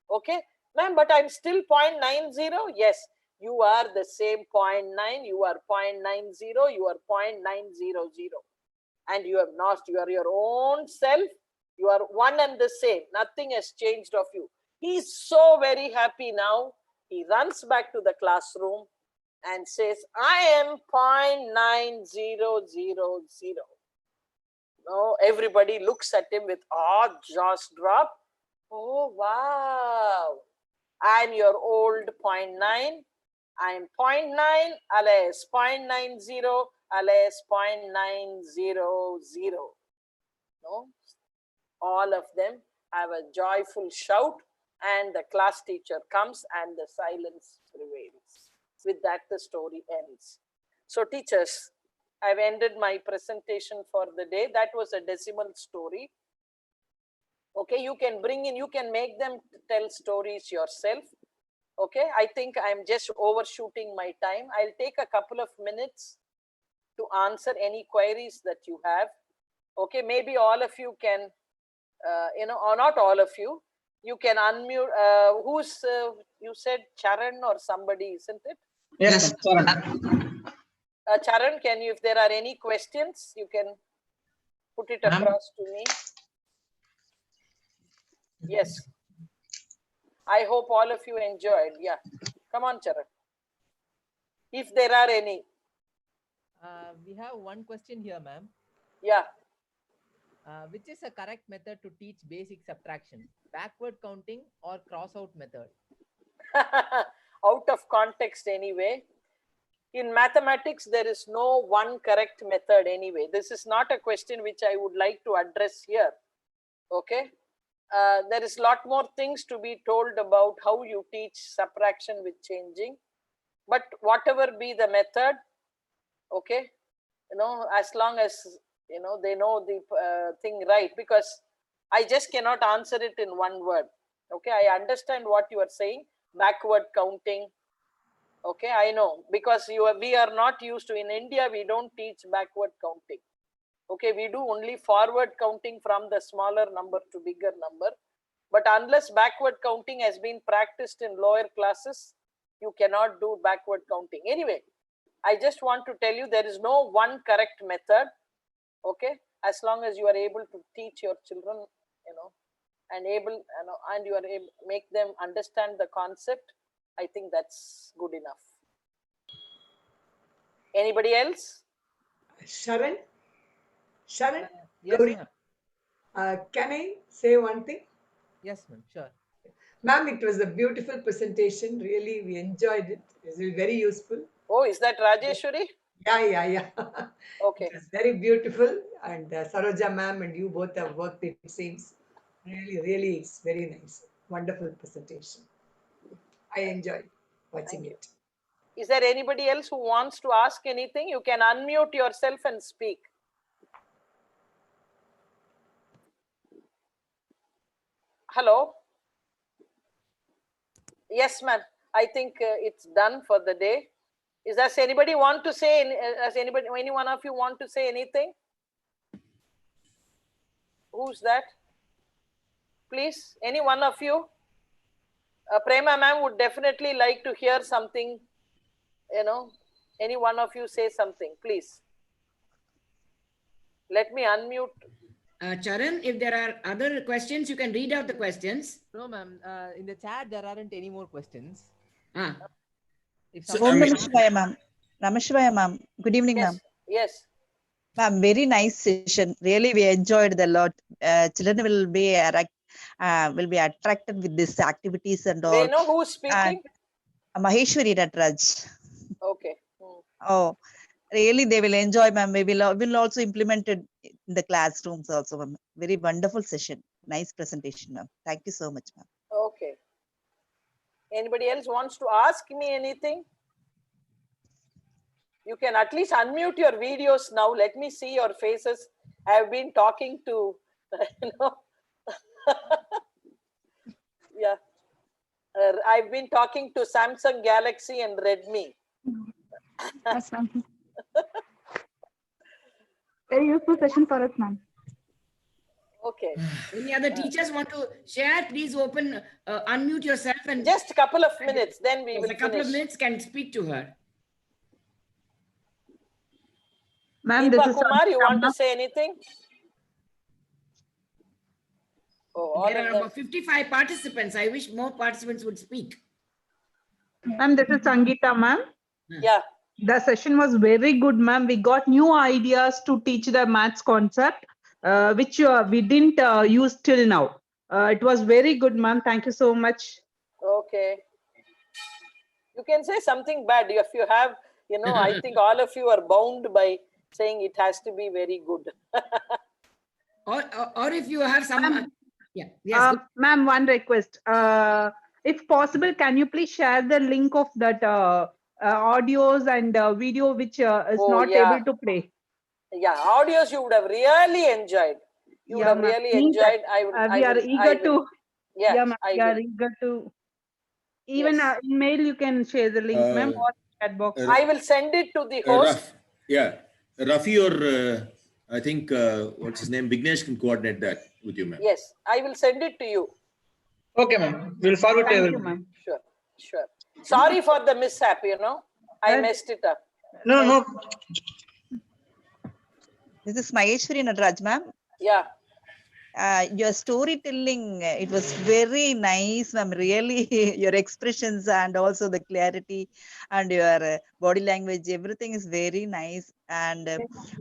Okay, ma'am, but I'm still 0.90. Yes, you are the same 0.9. You are 0.90. You are 0.900. And you have not, you are your own self. You are one and the same. Nothing has changed of you. He's so very happy now. He runs back to the classroom and says, I am 0.9000. No, everybody looks at him with jaws drop. Oh, wow. I'm your old 0.9. I'm 0.9 alias 0.90 alias 0.900. No, all of them have a joyful shout and the class teacher comes and the silence prevails. With that, the story ends. So teachers, I've ended my presentation for the day. That was a decimal story. Okay, you can bring in, you can make them tell stories yourself. Okay, I think I'm just overshooting my time. I'll take a couple of minutes to answer any queries that you have. Okay, maybe all of you can, or not all of you, you can unmute. Who's, you said Charan or somebody, isn't it? Yes, Charan. Charan, can you, if there are any questions, you can put it across to me. Yes. I hope all of you enjoyed. Yeah. Come on, Charan. If there are any. We have one question here, ma'am. Yeah. Which is a correct method to teach basic subtraction? Backward counting or cross-out method? Out of context anyway. In mathematics, there is no one correct method anyway. This is not a question which I would like to address here. Okay. There is a lot more things to be told about how you teach subtraction with changing. But whatever be the method, okay, as long as, they know the thing right, because I just cannot answer it in one word. Okay, I understand what you are saying, backward counting. Okay, I know, because we are not used to, in India, we don't teach backward counting. Okay, we do only forward counting from the smaller number to bigger number. But unless backward counting has been practiced in lower classes, you cannot do backward counting. Anyway, I just want to tell you there is no one correct method. Okay, as long as you are able to teach your children, and you are able to make them understand the concept, I think that's good enough. Anybody else? Sharan? Sharan? Yes, Gauri? ma'am. Can I say one thing? Yes, ma'am. Sure. Ma'am, it was a beautiful presentation. Really, we enjoyed it. It was very useful. Oh, is that Rajeshwari? Yeah. Okay. It was very beautiful. And Saroja ma'am and you both have worked, it seems. Really, it's very nice. Wonderful presentation. I enjoyed watching it. Is there anybody else who wants to ask anything? You can unmute yourself and speak. Hello? Yes, ma'am. I think it's done for the day. Does anybody want to say, any one of you want to say anything? Who's that? Please, any one of you? Prema ma'am would definitely like to hear something, any one of you say something, please. Let me unmute. Charan, if there are other questions, you can read out the questions. No, ma'am. In the chat, there aren't any more questions. Ah. If So, someone- I mean- Namashivaya, ma'am. Namashivaya, ma'am. Good evening, ma'am. Yes. Ma'am, very nice session. Really, we enjoyed a lot. Children will be attracted with these activities and all. They know who's speaking? Maheshwari Natraj. Okay. Oh, really, they will enjoy, ma'am. We will also implement it in the classrooms also, ma'am. Very wonderful session. Nice presentation, ma'am. Thank you so much, ma'am. Okay. Anybody else wants to ask me anything? You can at least unmute your videos now. Let me see your faces. I have been talking to, yeah. I've been talking to Samsung Galaxy and Redmi. Yes, ma'am. Very useful session for us, ma'am. Okay. Any other teachers want to share? Please unmute yourself and just a couple of minutes, then we will a couple of finish. minutes can speak to her. Ma'am, Deepa Kumar, you want to say anything? Oh, all There of are them. about 55 participants. I wish more participants would speak. Ma'am, this is Sangeeta, ma'am. Yeah. The session was very good, ma'am. We got new ideas to teach the maths concept, which we didn't use till now. It was very good, ma'am. Thank you so much. Okay. You can say something bad if you have, I think all of you are bound by saying it has to be very good. or if you have some... yeah. Yes, ma'am, one request. If possible, can you please share the link of that audios and video which is not able to play? Yeah, audios you would have really enjoyed. You would have really enjoyed. We are eager to. Yeah, we are eager to. Even in mail, you can share the link, ma'am, or chat box. I will send it to the host. Rafi or I think what's his name, Vignesh can coordinate that with you, ma'am. Yes, I will send it to you. Okay, ma'am. We'll forward to everyone. Sure. Sorry for the mishap, I messed it up. No. This is Maheshwari Natraj, ma'am. Yeah. Your storytelling, it was very nice, ma'am. Really, your expressions and also the clarity and your body language, everything is very nice. And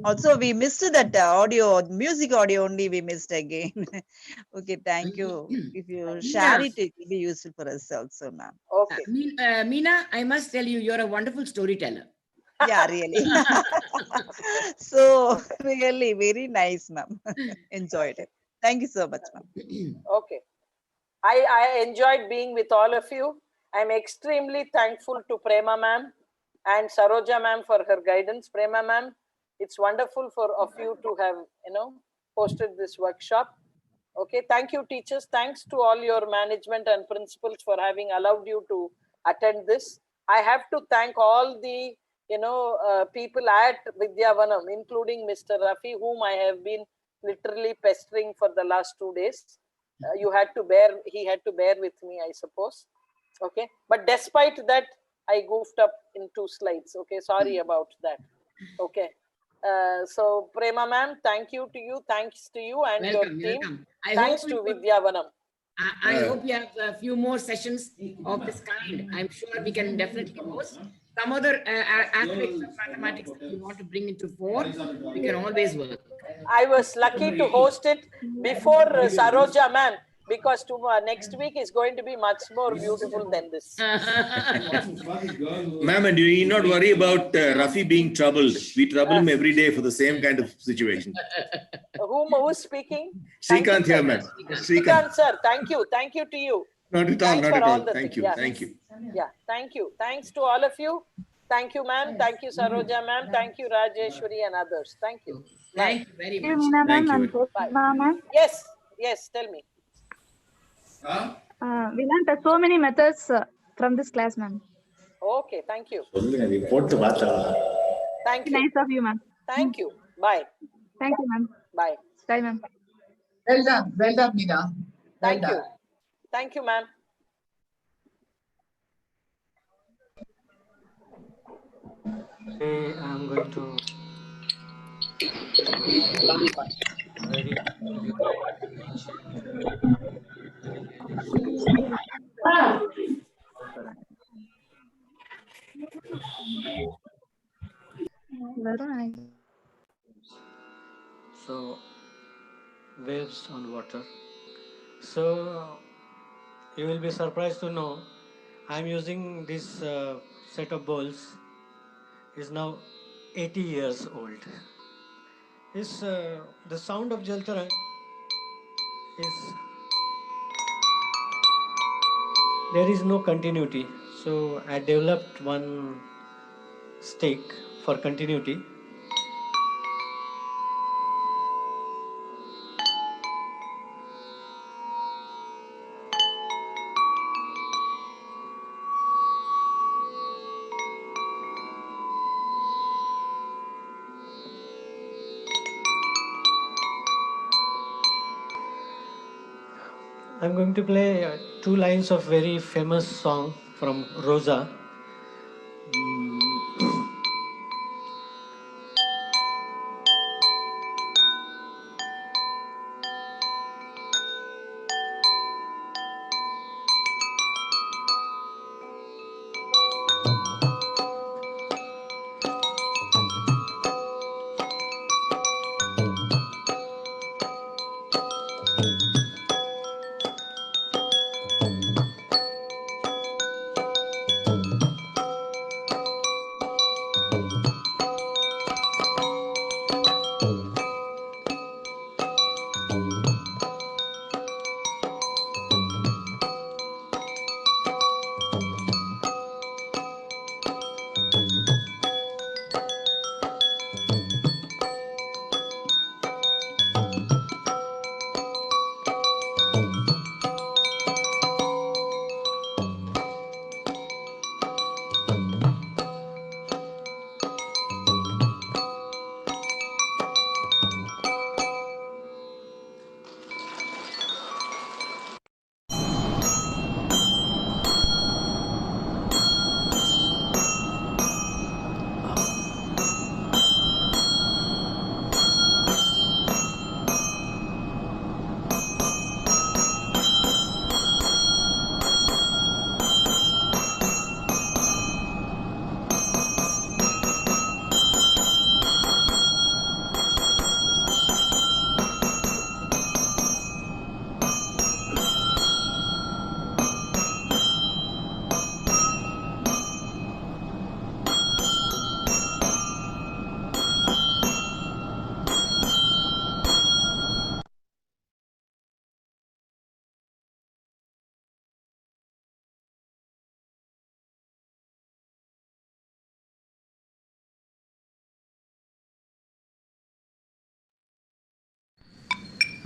also, we missed that music audio only we missed again. Okay, thank you. If you share it, it will be useful for us also, ma'am. Okay. Meena, I must tell you, you're a wonderful storyteller. Yeah, really. So, really, very nice, ma'am. Enjoyed it. Thank you so much, ma'am. Okay. I enjoyed being with all of you. I'm extremely thankful to Prema ma'am and Saroja ma'am for her guidance. Prema ma'am, it's wonderful of you to have, hosted this workshop. Okay. Thank you, teachers. Thanks to all your management and principals for having allowed you to attend this. I have to thank all the, people at Vidya Vanam, including Mr. Rafi, whom I have been literally pestering for the last 2 days. He had to bear with me, I suppose. Okay. But despite that, I goofed up in 2 slides. Okay. Sorry about that. Okay. So Prema ma'am, thank you to you. Thanks to you and your team. Thanks to Vidya Vanam. I hope you have a few more sessions of this kind. I'm sure we can definitely host some other aspects of mathematics that you want to bring into fore. We can always work. I was lucky to host it before Saroja ma'am, because next week is going to be much more beautiful than this. Ma'am, and you need not worry about Rafi being troubled. We trouble him every day for the same kind of situation. Who's speaking? Srikanth here, ma'am. Srikanth sir, thank you. Thank you to you. Not at all, not at all. Thank you. Yeah. Thank you. Yeah, thank you. Thanks to all of you. Thank you, ma'am. Thank you, Saroja ma'am. Thank you, Rajeshwari and others. Thank you. Thank you very much. Thank you. Bye. Yes, tell me. We learned so many methods from this class, ma'am. Okay, thank you. போட்டு பார்த்தா Thank you. Nice of you, ma'am. Thank you. Bye. Thank you, ma'am. Bye. Bye, ma'am. Well done, Meena. Thank you. Thank you, ma'am. I'm going to ready. So waves on water. So you will be surprised to know I'm using this set of bowls is now 80 years old. Is the sound of Jaltarang is there is no continuity. So I developed one stick for continuity. I'm going to play two lines of very famous song from Rosa.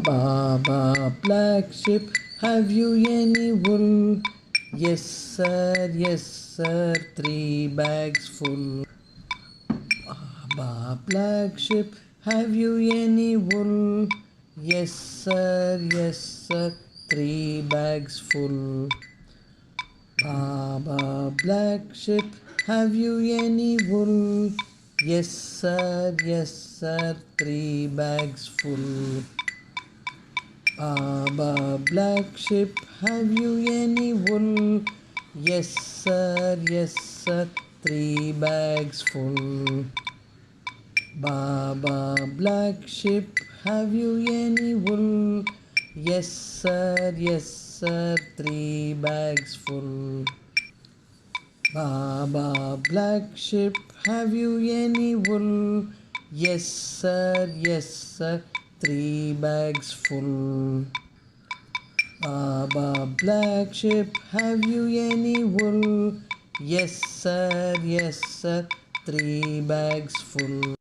Baba, black sheep, have you any wool? Yes, sir, 3 bags full. Baba, black sheep, have you any wool? Yes, sir, 3 bags full. Baba, black sheep, have you any wool? Yes, sir, 3 bags full. Baba, black sheep, have you any wool? Yes, sir, 3 bags full. Baba, black sheep, have you any wool? Yes, sir, 3 bags full. Baba, black sheep, have you any wool? Yes, sir, 3 bags full. Baba, black sheep, have you any wool? Yes, sir, 3 bags full.